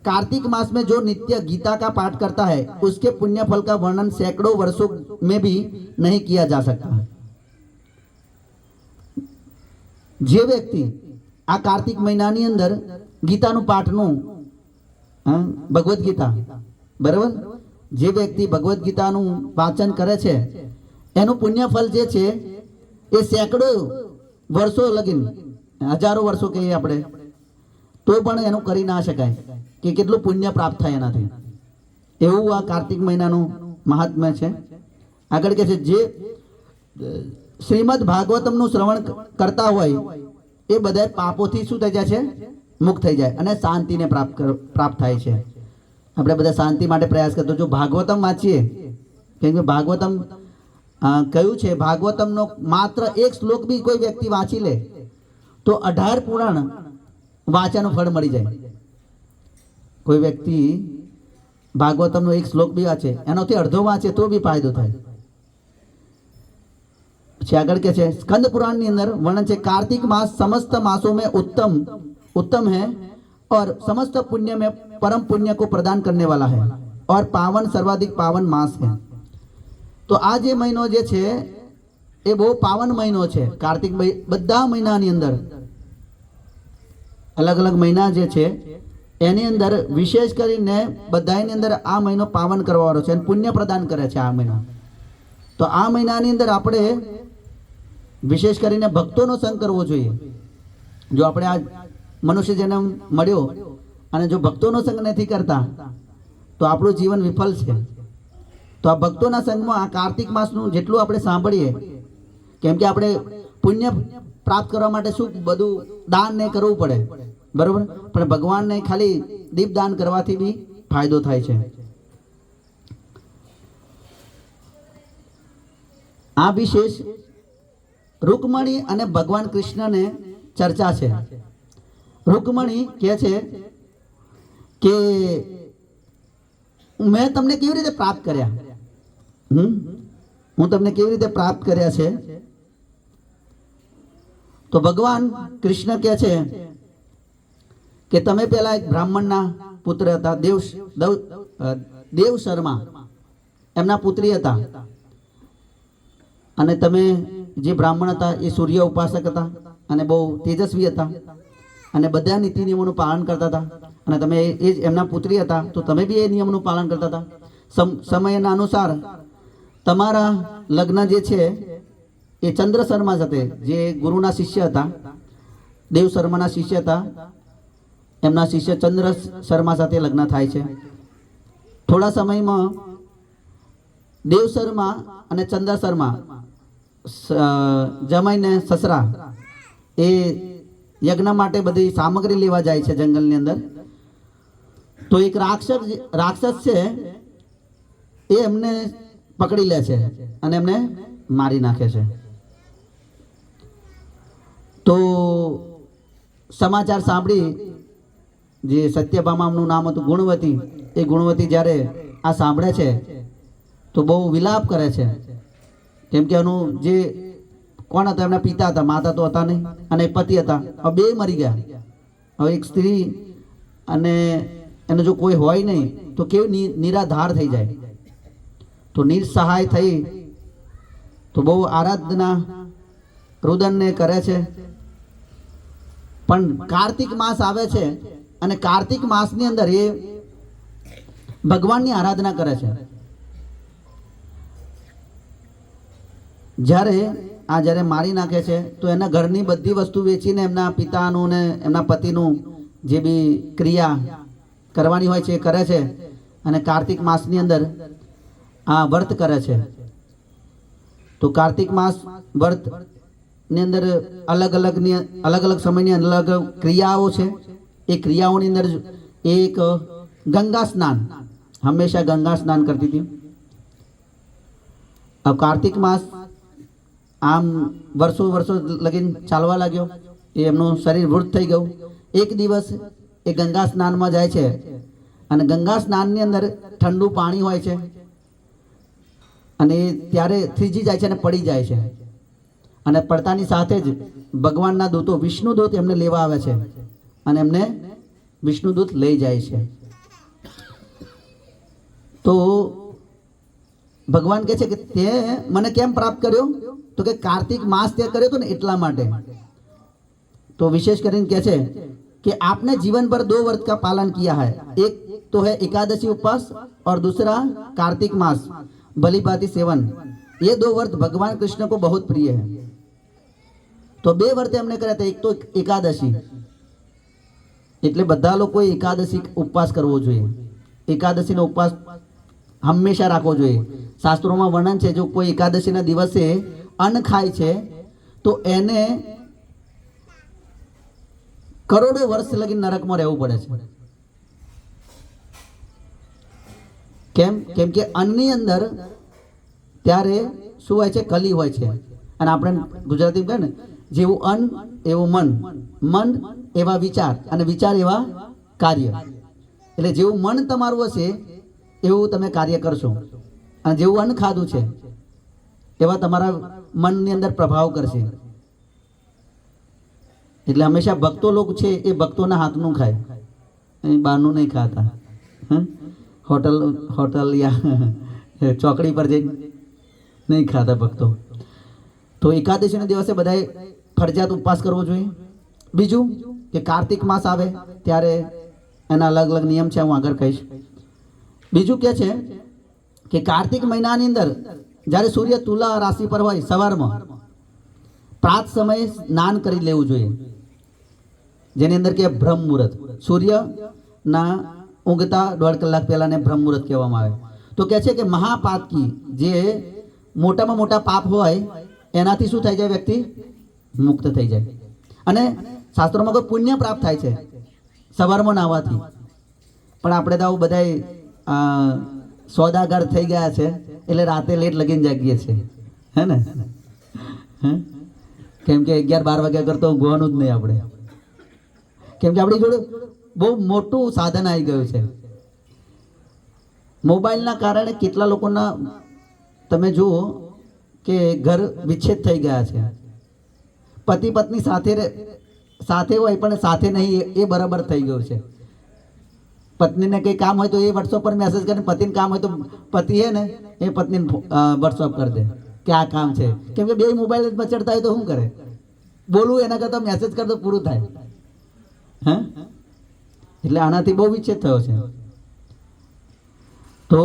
कार्तिक मास में जो नित्य गीता का पाठ करता है, उसके पुण्य फल का वर्णन सैकड़ों वर्षों में भी नहीं किया जा सकता. જે વ્યક્તિ આ કાર્તિક મહિનાની અંદર ગીતાનું પાઠનું હા, ભગવદ્ ગીતા, બરાબર. જે વ્યક્તિ ભગવદ્ ગીતાનું વાંચન કરે છે એનું પુણ્ય ફળ જે છે એ સેંકડો વર્ષો લગીન, હજારો વર્ષો કહીએ આપણે તો પણ એનું કરી ના શકાય કે કેટલું પુણ્ય પ્રાપ્ત થાય એનાથી. એવું આ કાર્તિક મહિનાનું મહાત્મ્ય છે. આગળ કે છે જે શ્રીમદ ભાગવતમનું શ્રવણ કરતા હોય એ બધા પાપોથી શું થઈ જાય છે, મુક્ત થઈ જાય અને શાંતિને પ્રાપ્ત થાય છે. આપણે બધા શાંતિ માટે પ્રયાસ કરતો. જો ભાગવતમ વાંચીએ, કેમ કે ભાગવતમ કયું છે, ભાગવતમનો માત્ર એક શ્લોક બી કોઈ વ્યક્તિ વાંચી લે તો 18 પુરાણ વાંચાનું ફળ મળી જાય. કોઈ વ્યક્તિ ભાગવતમનો એક શ્લોક બી વાંચે, એનાથી અડધો વાંચે તો બી ફાયદો થાય. પછી આગળ કે છે સ્કંદ पुराण ની અંદર વર્ણન છે कार्तिक मास समस्त मासों में उत्तम है और समस्त पुण्य में परम पुण्य को प्रदान करने वाला है और पावन सर्वाधिक पावन मास है. तो આ જે મહિનો જે છે એ બહુ પાવન મહિનો છે. કાર્તિક બધા મહિનાની અંદર અલગ અલગ મહિના જે છે એની અંદર વિશેષ કરીને બધાની અંદર આ મહિનો પાવન કરવાનો છે અને પુણ્ય પ્રદાન કરે છે આ મહિનો. તો આ મહિનાની અંદર આપણે વિશેષ કરીને ભક્તોનો સંગ કરવો જોઈએ. જો આપણે આ મનુષ્ય જન્મ મળ્યો અને જો ભક્તોનો સંગ નથી કરતા તો આપણું જીવન વિફલ છે. તો આ ભક્તોના સંગમાં આ કાર્તિક માસનું જેટલું આપણે સાંભળીએ, કેમ કે આપણે પુણ્ય પ્રાપ્ત કરવા માટે શું બધું દાન ને કરવું પડે, બરોબર, પણ ભગવાનને ખાલી દીપદાન કરવાથી બી ફાયદો થાય છે. આ વિશેષ રૂકમણી અને ભગવાન કૃષ્ણને ચર્ચા છે. રૂકમણી કહે છે કે મેં તમને કેવી રીતે પ્રાપ્ત કર્યા, હું તમને કેવી રીતે પ્રાપ્ત કર્યા છે. તો ભગવાન કૃષ્ણ કહે છે કે તમે પહેલા એક બ્રાહ્મણના પુત્ર હતા, દેવ શર્મા એમના પુત્રી હતા, અને તમે જે બ્રાહ્મણ હતા એ સૂર્ય ઉપાસક હતા અને બહુ તેજસ્વી હતા અને બધા નીતિ નિયમોનું પાલન કરતા હતા. અને તમે એ જ એમના પુત્રી હતા તો તમે બી એ નિયમનું પાલન કરતા હતા. સમયના અનુસાર તમારા લગ્ન જે છે એ ચંદ્ર શર્મા સાથે, જે ગુરુના શિષ્ય હતા, દેવ શર્માના શિષ્ય હતા, એમના શિષ્ય ચંદ્ર શર્મા સાથે લગ્ન થાય છે. થોડા સમયમાં દેવ શર્મા અને ચંદ્ર શર્મા જમાઈને સસરા એ યજ્ઞ માટે બધી સામગ્રી લેવા જાય છે જંગલની અંદર. તો એક રાક્ષસ છે એ એમને પકડી લે છે અને એમને મારી નાખે છે. તો સમાચાર સાંભળી જે સત્યભામાનું નામ હતું ગુણવતી, એ ગુણવતી જ્યારે આ સાંભળે છે તો બહુ વિલાપ કરે છે. કેમ કે એનું જે કોણ હતા, એમના પિતા હતા, માતા તો હતા નહીં, અને પતિ હતા, હવે બે મરી ગયા. હવે એક સ્ત્રી અને એનો જો કોઈ હોય નહીં તો કેવી નિરાધાર થઈ જાય. તો નિસહાય થઈ તો બહુ આરાધના રુદનને કરે છે. પણ કાર્તિક માસ આવે છે અને કાર્તિક માસની અંદર એ ભગવાનની આરાધના કરે છે. જ્યારે મારી નાખે છે તો એના ઘરની બધી વસ્તુ વેચીને એમના પિતાનું ને એમના પતિનું જે બી ક્રિયા કરવાની હોય છે એ કરે છે અને કાર્તિક માસની અંદર આ વ્રત કરે છે. તો કાર્તિક માસ વ્રતની અંદર અલગ અલગ સમયની અલગ ક્રિયાઓ છે. એ ક્રિયાઓની અંદર એક ગંગા સ્નાન, હંમેશા ગંગા સ્નાન કરતી હતી. अब कार्तिक मास આમ વર્ષો લગીન ચાલવા લાગ્યો. એ એમનું શરીર વૃદ્ધ થઈ ગયું. એક દિવસ એ ગંગા સ્નાનમાં જાય છે અને ગંગા સ્નાનની અંદર ઠંડુ પાણી હોય છે અને એ ત્યારે થીજી જાય છે અને પડી જાય છે. અને પડતાની સાથે જ ભગવાનના દૂતો વિષ્ણુદૂત એમને લેવા આવે છે અને એમને વિષ્ણુદૂત લઈ જાય છે. તો ભગવાન કહે છે કે તે મને કેમ પ્રાપ્ત કર્યો, તો કે કાર્તિક માસ તે કર્યો હતો ને એટલા માટે. તો विशेष કરીને કહે છે कि आपने जीवन भर 2 व्रत का पालन किया है, तो है एकादशी उपवास और दूसरा कार्तिक मास भली भांति सेवन। ये 2 व्रत भगवान कृष्ण को बहुत प्रिय है। तो 2 व्रते हमने કર્યા હતા, એક તો એકાદશી, એટલે બધા લોકોએ એકાદશી ઉપવાસ કરવો જોઈએ। એકાદશીનો ઉપવાસ હંમેશા રાખવો જોઈએ। શાસ્ત્રોમાં વર્ણન છે, જો કોઈ એકાદશીના દિવસે અન્ન ખાય છે તો એને કરોડો વર્ષ લગી નરકમાં રહેવું પડે છે। કેમ કે અન્નની અંદર ત્યારે શું હોય છે? કલી હોય છે। અને આપણે ગુજરાતીમાં કહે ને, જેવું અન્ન એવું મન, મન એવા વિચાર અને વિચાર એવા કાર્ય। એટલે જેવું મન તમારું હશે એવું તમે કાર્ય કરશો, અને જેવું અન્ન ખાધું છે એવા તમારા મનની અંદર પ્રભાવ કરશે। એટલે હંમેશા ભક્તો લોકો છે એ ભક્તોના હાથનું ખાય, બહારનું નહીં ખાતા। હોટલ યા ચોકડી પર જઈ નહીં ખાતા ભક્તો। તો એકાદશીના દિવસે બધાએ ફરજિયાત ઉપવાસ કરવો જોઈએ। બીજું કે કાર્તિક માસ આવે ત્યારે એના અલગ અલગ નિયમ છે, હું આગળ કહીશ। બીજું કે છે કે કાર્તિક મહિનાની અંદર જ્યારે સૂર્ય તુલા રાશિ પર હોય, સવારમાં પ્રાત સમયે સ્નાન કરી લેવું જોઈએ, જેની અંદર કે બ્રહ્મ મુહૂર્ત, સૂર્યના ઊંઘતા 1.5 કલાક પહેલાને બ્રહ્મ મુહૂર્ત કહેવામાં આવે। તો કહે છે કે મહાપાતકી, જે મોટામાં મોટા પાપ હોય એનાથી શું થઈ જાય? વ્યક્તિ મુક્ત થઈ જાય। અને શાસ્ત્રોમાં કોઈ પુણ્ય પ્રાપ્ત થાય છે સવારમાં નાહવાથી। પણ આપણે તો આવું બધા સોદાગર થઈ ગયા છે, એટલે રાતે લેટ લગીને જાગીએ છીએ, હે ને? કેમ કે 11-12 વાગ્યા કરતો ઊંઘવાનું જ નહીં આપણે, કેમ કે આપણી જોડે બહુ મોટું સાધન આવી ગયું છે। મોબાઈલના કારણે કેટલા લોકોના તમે જુઓ કે ઘર વિચ્છેદ થઈ ગયા છે। પતિ પત્ની સાથે હોય પણ સાથે નહીં, એ બરાબર થઈ ગયું છે। પત્નીને કંઈ કામ હોય તો એ વોટ્સઅપ પર મેસેજ કરે, પતિને કામ હોય તો પતિ હે ને એ પત્નીને વોટ્સઅપ કરી દે કે આ કામ છે। કેમ કે 2 મોબાઈલ જ મચડતા હોય તો શું કરે? બોલવું એના કરતાં મેસેજ કર તો પૂરું થાય, હે? એટલે આનાથી બહુ વિચ્છેદ થયો છે। તો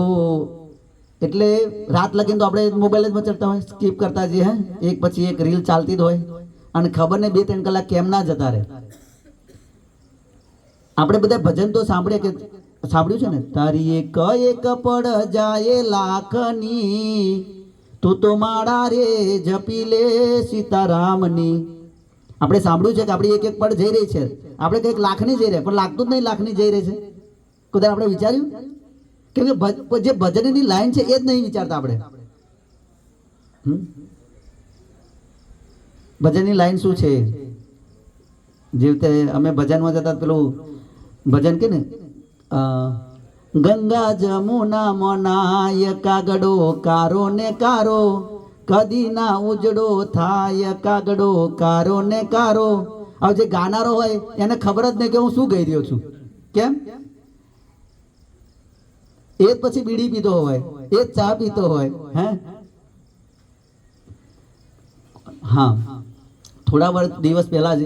એટલે રાત લગીને તો આપણે મોબાઈલ જ મચડતા હોય, સ્કીપ કરતા જઈએ, હે? એક પછી એક રીલ ચાલતી જ હોય, અને ખબર ને 2-3 કલાક કેમ ના જતા રહે। આપણે બધા ભજન તો સાંભળ્યું છે ને, તારી એક એક પડ જાય લાખની, તું તો માળા રે જપી લે સીતારામની। આપણે સાંભળ્યું છે કે આપણી એક એક પડ જઈ રહી છે, આપણે કંઈક લાખની જઈ રહી, પણ લાગતું જ નહીં લાખની જઈ રહી છે। કદાચ આપણે વિચાર્યું? કેમ કે જે ભજનની લાઈન છે એ જ નહીં વિચારતા આપણે। ભજનની લાઈન શું છે? જે રીતે અમે ભજનમાં જતા, પેલું ભજન કે ને, ગંગા જમુના મનાય કાગડો કારો ને કારો, કદી ના ઉજડો થાય કાગડો કારો ને કારો। હવે જે ગાનારો હોય એને ખબર જ નહીં કે હું શું ગાઈ રહ્યો છું। કેમ? એ જ પછી બીડી પીતો હોય, એ જ ચા પીતો હોય, હે? હા, થોડા દિવસ પહેલા જ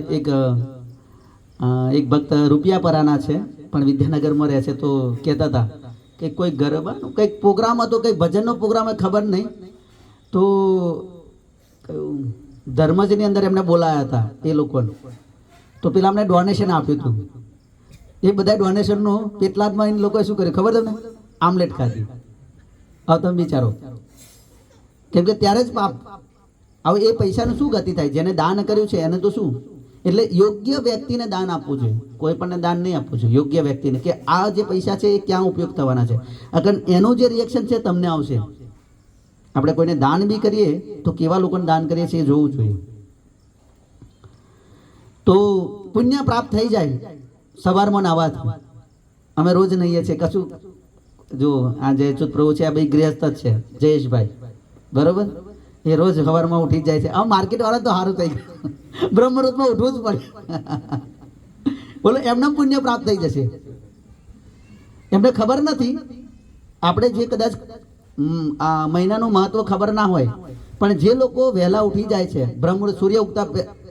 એક ભક્ત રૂપિયાપરાના છે, પણ વિદ્યાનગરમાં રહે છે। તો કહેતા હતા કે કોઈ ગરબાનો કંઈક પ્રોગ્રામ હતો, કંઈક ભજનનો પ્રોગ્રામ, ખબર નહીં, તો ધર્મજની અંદર એમને બોલાયા હતા એ લોકોને। તો પેલા અમને ડોનેશન આપ્યું હતું, એ બધા ડોનેશનનું કેટલાકમાં એ લોકોએ શું કર્યું ખબર તમને? આમલેટ ખાધી। હવે તમે વિચારો, કેમ કે ત્યારે જ પાપ। હવે એ પૈસાનું શું ગતિ થાય? જેને દાન કર્યું છે એને તો શું? એટલે યોગ્ય વ્યક્તિને દાન આપવું જોઈએ, કોઈ પણ દાન નહીં આપવું જોઈએ, યોગ્ય વ્યક્તિને, કે આ જે પૈસા છે એ ક્યાં ઉપયોગ થવાના છે। અગર એનું જે રિએક્શન છે તમને આવશે। આપણે કોઈને દાન બી કરીએ તો કેવા લોકોને દાન કરીએ છીએ એ જોવું જોઈએ। તો પુણ્ય પ્રાપ્ત થઈ જાય સવારમાં નાહવાથી। અમે રોજ નહીએ છીએ કશું। જો આ જયચૂત પ્રભુ છે, આ ભાઈ ગૃહસ્થ જ છે, જયેશભાઈ, બરોબર? એ રોજ સવારમાં ઉઠી જાય છે। આ માર્કેટ વાળા તો સારું થઈ ગયું, બ્રહ્મરૂપમાં ઉઠવું જ પડે। બોલો, એમને પુણ્ય પ્રાપ્ત થઈ જશે। એમને ખબર નથી, આપણે જે કદાચ આ મહિનાનું મહત્વ ખબર ના હોય, પણ જે લોકો વહેલા ઉઠી જાય છે બ્રહ્મરૂપ, સૂર્ય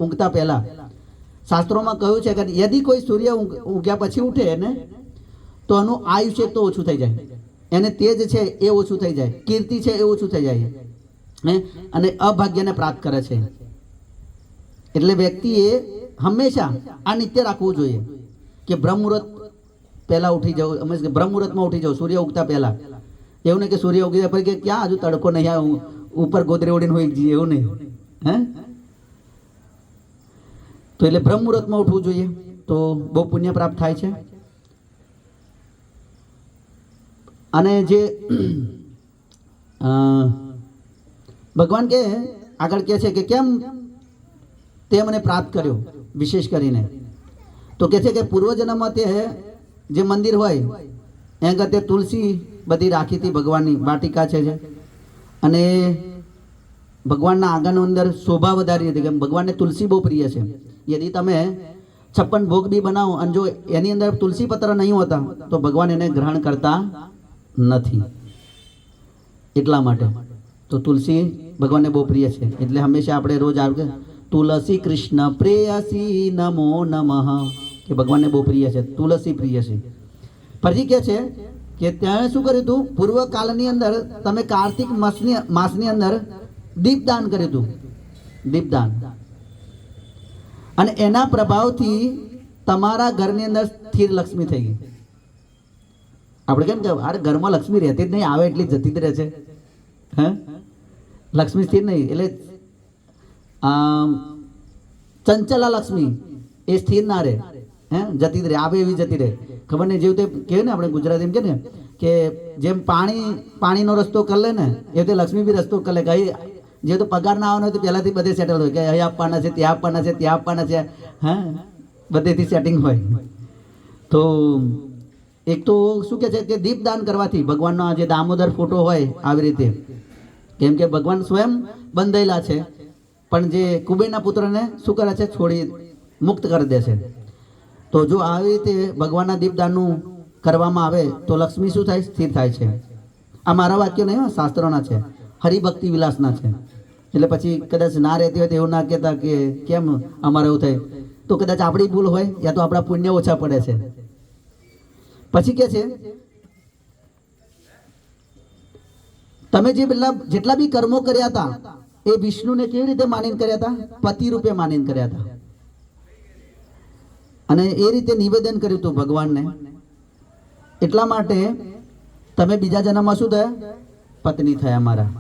ઊગતા પહેલા, શાસ્ત્રોમાં કહ્યું છે કે યદિ કોઈ સૂર્ય ઊગ્યા પછી ઉઠે ને તો એનું આયુષ્ય તો ઓછું થઈ જાય, એને તેજ છે એ ઓછું થઈ જાય, કીર્તિ છે એ ઓછું થઈ જાય હે, અને અભાગ્યને પ્રાપ્ત કરે છે. એટલે વ્યક્તિએ હંમેશા આ નિત્ય રાખવું જોઈએ કે બ્રહ્મ મુહૂર્ત પહેલા ઉઠી જવું, અમે બ્રહ્મ મુહૂર્તમાં ઉઠી જાવ, સૂર્ય ઉગતા પહેલા. એવું નહીં કે સૂર્ય ઉગી જાય પછી કે ક્યાં હજુ તડકો નહીં આવે, ઉપર ગોદરે ઉડીને હોય જઈએ, એવું નહીં હે. તો એટલે બ્રહ્મ મુહૂર્તમાં ઉઠવું જોઈએ તો બહુ પુણ્ય પ્રાપ્ત થાય છે. અને જે ભગવાન કે આગળ કહે છે કે કેમ તે મને પ્રાપ્ત કર્યો, વિશેષ કરીને તો કહે છે કે પૂર્વજન્મમાં તે જે મંદિર હોય એના કરતે તુલસી બધી રાખી હતી, ભગવાનની વાટિકા છે અને ભગવાનના આંગણ અંદર શોભા વધારી હતી, કે ભગવાનને તુલસી બહુ પ્રિય છે. યદિ તમે 56 ભોગ બી બનાવો અને જો એની અંદર તુલસી પત્ર નહીં હોતા તો ભગવાન એને ગ્રહણ કરતા નથી. એટલા માટે તો તુલસી ભગવાનને બહુ પ્રિય છે. એટલે હંમેશા આપણે રોજ આવે તુલસી કૃષ્ણ પ્રેયસી નમો નમઃ, કે ભગવાનને બહુ પ્રિય છે, તુલસી પ્રિય છે. પછી કે છે કે ત્યાં શું કર્યું હતું, પૂર્વ કાળની અંદર તમે કાર્તિક માસની અંદર દીપદાન કર્યું હતું, દીપદાન, અને એના પ્રભાવથી તમારા ઘરની અંદર સ્થિર લક્ષ્મી થઈ ગઈ. આપણે કેમ કે અરે ઘરમાં લક્ષ્મી રહેતી જ નહીં, આવે એટલી જતી જ રહે છે હે, લક્ષ્મી સ્થિર નહીં. એટલે ચંચલા લક્ષ્મી એ સ્થિર ના રહે હે, જતી જ રહે, આવે એવી જતી રહે. ખબર નહીં, જેવું તે કહે ને આપણે ગુજરાતીમાં કહે ને કે જેમ પાણીનો રસ્તો કરી લે ને એ રીતે લક્ષ્મી બી રસ્તો કરી લે. કે જે તો પગાર ના આવવાનો હોય તો પહેલાંથી બધે સેટલ હોય કે અહીં આપવાના છે, ત્યાં આપવાના છે, ત્યાં આપવાના છે, હા બધેથી સેટિંગ હોય. તો એક તો શું કહે છે કે દીપદાન કરવાથી ભગવાનનો જે દામોદર ફોટો હોય આવી રીતે, કેમ કે ભગવાન સ્વયં બંધાયેલા છે પણ જે કુબેરના પુત્રને શું કરે છે, છોડી મુક્ત કરી દે છે. તો જો આવી રીતે ભગવાનના દીપદાનનું કરવામાં આવે તો લક્ષ્મી શું થાય, સ્થિર થાય છે. આ મારા વાક્યો નહીં, શાસ્ત્રોના છે, હરિભક્તિ વિલાસના છે. એટલે પછી કદાચ ના રહેતી હોય તો એવું ના કહેતા કે કેમ અમારે એવું થાય, તો કદાચ આપણી ભૂલ હોય યા તો આપણા પુણ્ય ઓછા પડે છે. પછી કે છે તમે જેટલા બી કર્મો કર્યા હતા એ વિષ્ણુને કેવી રીતે માનીને કર્યા હતા, પતિ રૂપે માનીને કર્યા હતા, અને એ રીતે નિવેદન કર્યું હતું ભગવાનને. એટલા માટે તમે બીજા જન્મમાં શું થયા, પત્ની થયા મારા.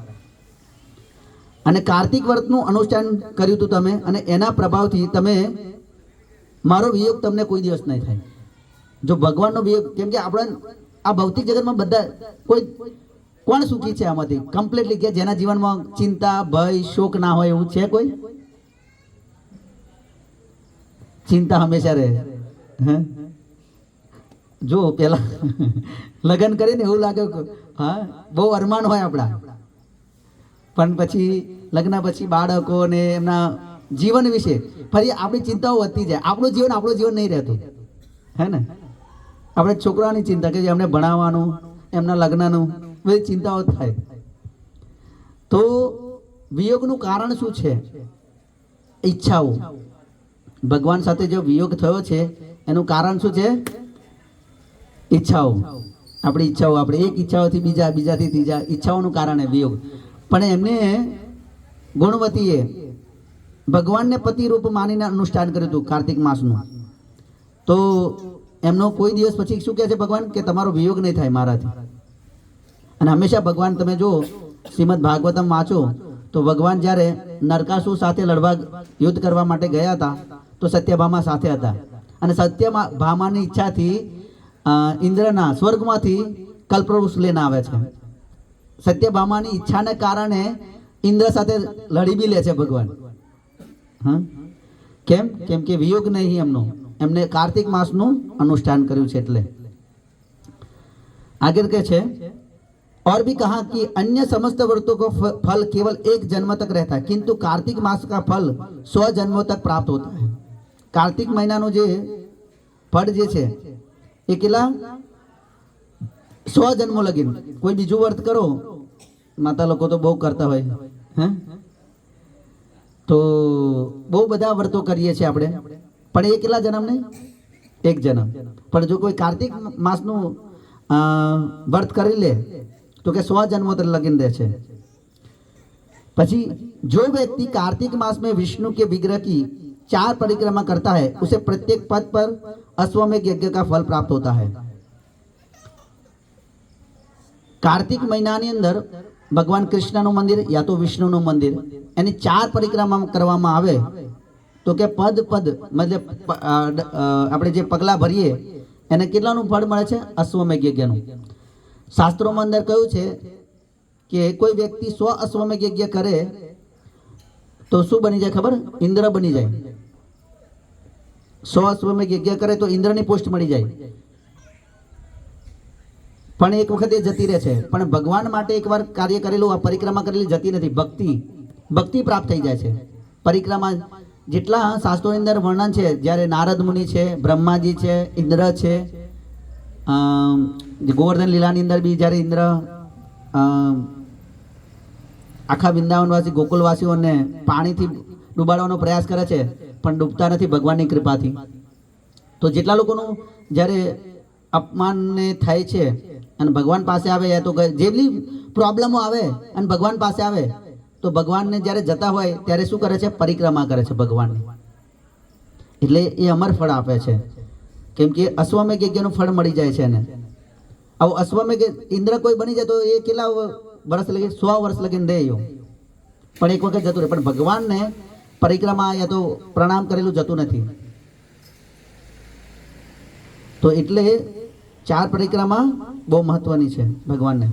અને કાર્તિક વ્રતનું અનુષ્ઠાન કર્યું હતું તમે, અને એના પ્રભાવથી તમે મારો વિયોગ તમને કોઈ દિવસ નહીં થાય. જો ભગવાનનો વિયોગ, કેમ કે આપણે આ ભૌતિક જગતમાં બધા કોણ સુખી છે આમાંથી કમ્પ્લીટલી, કે જેના જીવનમાં ચિંતા ભય શોક ના હોય એવું છે કોઈ? ચિંતા હંમેશા રહે. જો પેલા લગ્ન કરીને એવું લાગે હા બહુ અરમાન હોય આપણા, પણ પછી લગ્ન પછી બાળકો ને એમના જીવન વિશે ફરી આપણી ચિંતાઓ વધતી જાય. આપણું જીવન નહીં રહેતું હે ને. આપણે છોકરાની ચિંતા કે એમને ભણાવવાનું, એમના લગ્નનું, બધી ચિંતાઓ થાય. તો વિયોગનું કારણ શું છે? ઈચ્છાઓ. ભગવાન સાથે જો વિયોગ થયો છે એનું કારણ શું છે? ઈચ્છાઓ. આપણી ઈચ્છાઓ, આપણે એક ઈચ્છાઓથી બીજાથી ત્રીજા, ઈચ્છાઓનું કારણે વિયોગ. પણ એમને ગુણવતીએ ભગવાનને પતિ રૂપ માનીને અનુષ્ઠાન કર્યું હતું કાર્તિક માસનું. તો એમનો કોઈ દિવસ પછી શું કહે છે ભગવાન કે તમારો વિયોગ નહીં થાય મારાથી. અને હંમેશા ભગવાન તમે જો શ્રીમદ ભાગવતમ વાંચો તો ભગવાન જ્યારે નરકાસુર સાથે લડવા યુદ્ધ કરવા માટે ગયા હતા તો સત્યભામા સાથે હતા, અને સત્યભામાની ઈચ્છાથી ઇન્દ્રના સ્વર્ગમાંથી કલ્પવૃક્ષ લઈને આવે છે. સત્યભામાની ઈચ્છાને કારણે ઇન્દ્ર સાથે લડી બી લે છે ભગવાન. હા કેમ? કેમ કે વિયોગ નહીં એમનો, એમને કાર્તિક માસનું અનુષ્ઠાન કર્યું છે. એટલે આગળ કહે છે और भी कहा कि अन्य समस्त व्रतों को फल केवल एक जन्म तक रहता है, किंतु कार्तिक मास का फल 100 जन्मों तक प्राप्त होता है. कार्तिक महीनाનું જે ફળ જે છે એ કેટલા 100 જન્મો લગીન. કોઈ બીજું વ્રત કરો, માતા લોકો તો બહુ કરતા હોય હે, તો બહુ બધા વ્રતો કરીએ છીએ આપણે, પણ એ કેટલા જન્મ નહીં, એક જન્મ. પણ જો કોઈ કાર્તિક માસનું વ્રત કરી લે તો કે 100 जन्मों तक लगिन रहे छे. પછી जो व्यक्ति कार्तिक मास में विष्णु के विग्रह की 4 परिक्रमा करता है उसे प्रत्येक पद पर अश्वमेध यज्ञ का फल प्राप्त होता है. कार्तिक મહિનાની અંદર ભગવાન કૃષ્ણનું મંદિર યા તો વિષ્ણુનું મંદિર એની 4 પરિક્રમા કરવામાં આવે તો કે પદ પદ મતલબ આપણે જે પગલા ભરીએ એને કેટલાનું ફળ મળે છે? અશ્વમેધ યજ્ઞનું. શાસ્ત્રોમાં અંદર કહ્યું છે કે કોઈ વ્યક્તિ 100 અશ્વમેધ યજ્ઞ કરે તો શું બની જાય ખબર? ઇન્દ્ર બની જાય. 100 અશ્વમેધ યજ્ઞ કરે તો ઇન્દ્રની પોસ્ટ મળી જાય. પણ એક વખત એ જતી રહે છે. પણ ભગવાન માટે એકવાર કાર્ય કરેલું, આ પરિક્રમા કરેલી જતી નથી. ભક્તિ પ્રાપ્ત થઈ જાય છે. પરિક્રમા જેટલા શાસ્ત્રોની અંદર વર્ણન છે, જ્યારે નારદ મુનિ છે, બ્રહ્માજી છે, ઇન્દ્ર છે, ગોવર્ધન લીલાની અંદર બી જ્યારે ઇન્દ્ર આખા વૃંદાવનવાસી ગોકુલવાસીઓને પાણીથી ડૂબાડવાનો પ્રયાસ કરે છે પણ ડૂબતા નથી ભગવાનની કૃપાથી. તો જેટલા લોકોનું જ્યારે અપમાનને થાય છે અને ભગવાન પાસે આવે યા તો જેટલી પ્રોબ્લેમો આવે અને ભગવાન પાસે આવે તો ભગવાનને જ્યારે જતા હોય ત્યારે શું કરે છે? પરિક્રમા કરે છે ભગવાનની. એટલે એ અમર ફળ આપે છે. કેમ કે અશ્વમેધ યજ્ઞનું ફળ મળી જાય છે એને. આવું અશ્વમેધ ઇન્દ્ર કોઈ બની જાય તો એ કેટલા વર્ષ લગી? 100 વર્ષ લગીને રહે એવું. પણ એક વખત જતું રહે. પણ ભગવાનને પરિક્રમા યા તો પ્રણામ કરેલું જતું નથી. તો એટલે 4 પરિક્રમા બહુ મહત્વની છે ભગવાનને.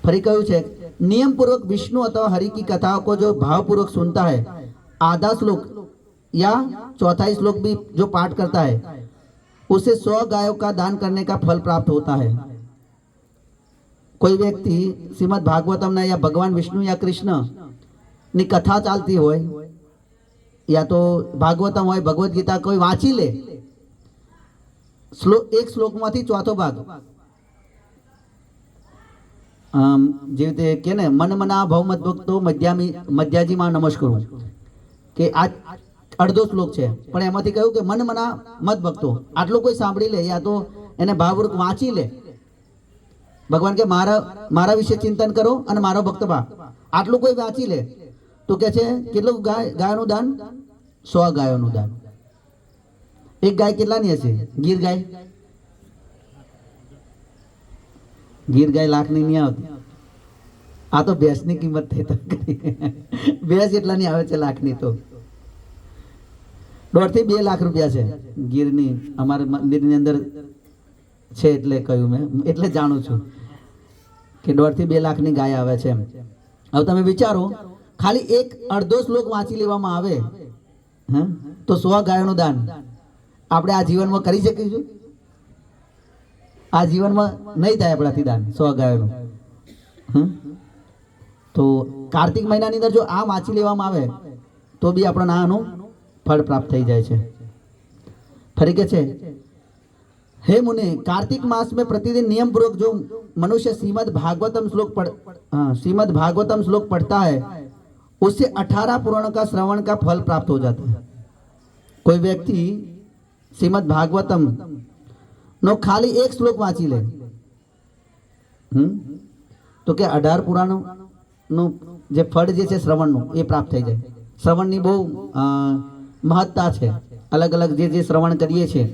ફરી કહ્યું છે नियम पूर्वक विष्णु अथवा हरि की कथाओं को जो भाव पूर्वक सुनता है, आधा श्लोक या चौथाई श्लोक भी जो पाठ करता है उसे 100 गायों का दान करने का फल प्राप्त होता है. कोई व्यक्ति श्रीमद भागवतम ना या भगवान विष्णु या कृष्ण ની કથા ચાલતી હોય યા તો ભાગવતમ હોય, ભગવદ ગીતા કોઈ વાંચી લે, એક શ્લોકમાંથી ચોથો ભાગ જે રીતે કે ને મન મના ભવમત ભક્તો મધ્યાજીમાં નમસ્કરું, કે આ અડધો શ્લોક છે પણ એમાંથી કહ્યું કે મન મના મત ભક્તો, આટલું કોઈ સાંભળી લે યા તો એને ભાવપૂર્વક વાંચી લે. ભગવાન કે મારા વિશે ચિંતન કરો અને મારો ભક્ત બા, આટલું કોઈ વાંચી લે તો કે છે કેટલું ગાયનું દાન? 100 ગાયોનું દાન. એક ગાય કેટલાની હશે? ગીર ગાય લાખની નહીં આવતી. આ તો ભેંસની કિંમત થઈ તો ભેંસ એટલાની આવે છે લાખની. તો 1.5 થી 2 લાખ રૂપિયા છે ગીરની. અમારા મંદિરની અંદર છે એટલે કહ્યું મેં, એટલે જાણું છું કે 1.5 થી 2 લાખની ગાય આવે છે. હવે તમે વિચારો ખાલી એક અડધો શ્લોક વાંચી લેવામાં આવે તો 100 ગાયોનું દાન આપણે આ જીવનમાં કરી શકીશું? આ જીવનમાં નહીં થાય આપણાથી દાન 100 ગાયોનું. તો કાર્તિક મહિનાની અંદર જો આ વાંચી લેવામાં આવે તો બી આપણને આનું ફળ પ્રાપ્ત થઈ જાય છે. ફરી કે છે हे मुने, कार्तिक मास में प्रतिदिन नियम पूर्वक जो मनुष्य श्रीमद् भागवतम श्लोक पढ़ता है उससे 18 पुराण का श्रवण का फल प्राप्त हो जाता है. कोई व्यक्ति श्रीमद् भागवतम નો ખાલી એક શ્લોક વાંચી લે તો કે 18 પુરાણનું જે ફળ જે છે શ્રવણનું એ પ્રાપ્ત થઈ જાય. શ્રવણની બહુ મહત્તા છે. અલગ અલગ જે શ્રવણ કરીએ છીએ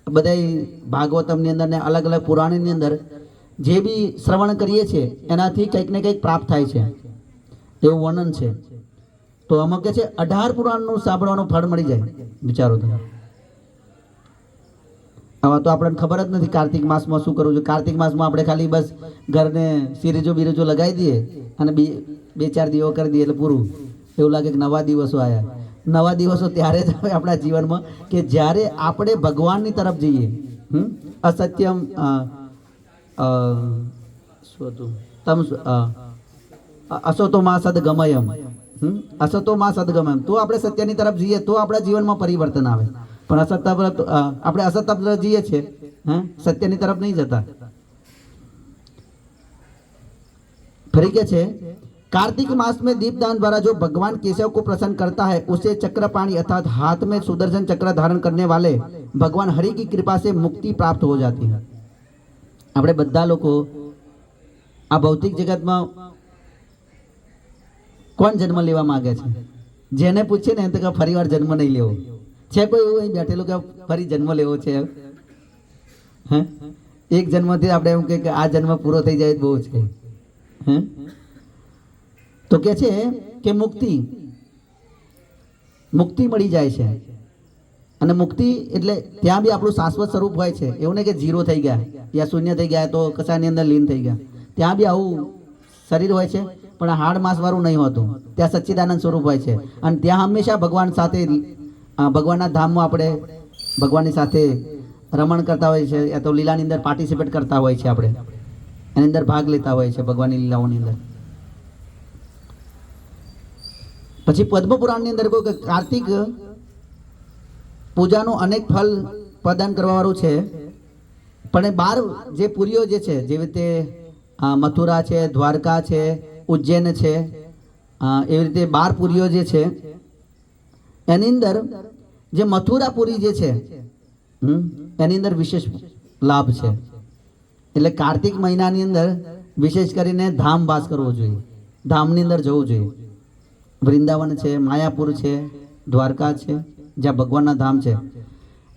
બધા ભાગવતમની અંદર ને અલગ અલગ પુરાણની અંદર જે બી શ્રવણ કરીએ છીએ એનાથી કંઈક ને કંઈક પ્રાપ્ત થાય છે એવું વર્ણન છે. તો આમાં કે છે 18 પુરાણનું સાંભળવાનું ફળ મળી જાય. વિચારો તમે. હવે તો આપણને ખબર જ નથી કાર્તિક માસમાં શું કરવું જોઈએ. કાર્તિક માસમાં આપણે ખાલી બસ ઘરને સિરીજો બીરીજો લગાવી દઈએ અને 2-4 દીવો કરી દઈએ એટલે પૂરું. એવું લાગે કે નવા દિવસો આવ્યા. નવા દિવસો ત્યારે જ આવે આપણા જીવનમાં કે જ્યારે આપણે ભગવાનની તરફ જઈએ. અસત્યમ શું હતું? તમ અસતો માં સદગમયમ, અસતો માં સદગમયમ. તો આપણે સત્યની તરફ જઈએ તો આપણા જીવનમાં પરિવર્તન આવે. પણ અસત્ય આપણે અસત્ય તરફ જઈએ છીએ, સત્યની તરફ નહીં જતા. ફરી કે છે कार्तिक मास में दीपदान द्वारा जो भगवान केशव को प्रसन्न करता है उसे चक्रपाणी अर्थात हाथ में सुदर्शन चक्र धारण करने वाले भगवान हरि की कृपा से मुक्ति प्राप्त हो जाती है। આપણે બધા લોકો આ ભૌતિક જગતમાં કોણ જન્મ લેવા માંગે છે? જેને પૂછે ને તો કે ફરીવાર જન્મ નહીં લેવો છે. કોઈ એવું અહીં બેઠેલું કે ફરી જન્મ લેવો છે? હે, એક જન્મથી આપણે એમ કે આ જન્મ પૂરો થઈ જાય બહુ છે. હે, તો કે છે કે મુક્તિ મળી જાય છે. અને મુક્તિ એટલે ત્યાં બી આપણું શાશ્વત સ્વરૂપ હોય છે. એવું નહીં કે ઝીરો થઈ ગયા યા શૂન્ય થઈ ગયા તો કશાની અંદર લીન થઈ ગયા. ત્યાં બી આવું શરીર હોય છે, પણ હાડ માંસ વાળું નહીં હોતું. ત્યાં સચ્ચિદાનંદ સ્વરૂપ હોય છે. અને ત્યાં હંમેશા ભગવાન સાથે ભગવાનના ધામમાં આપણે ભગવાનની સાથે રમણ કરતા હોય છે, યા તો લીલાની અંદર પાર્ટિસિપેટ કરતા હોય છે. આપણે એની અંદર ભાગ લેતા હોય છે ભગવાનની લીલાઓની અંદર. પછી પદ્મ પુરાણની અંદર કહ્યું કે કાર્તિક પૂજાનું અનેક ફલ પ્રદાન કરવાવાળું છે. પણ 12 જે પુરીઓ જે છે, જેવી રીતે મથુરા છે, દ્વારકા છે, ઉજ્જૈન છે, એવી રીતે 12 પુરીઓ જે છે એની અંદર જે મથુરાપુરી જે છે એની અંદર વિશેષ લાભ છે. એટલે કાર્તિક મહિનાની અંદર વિશેષ કરીને ધામ વાસ કરવો જોઈએ, ધામની અંદર જવું જોઈએ. વૃંદાવન છે, માયાપુર છે, દ્વારકા છે, જ્યાં ભગવાનના ધામ છે.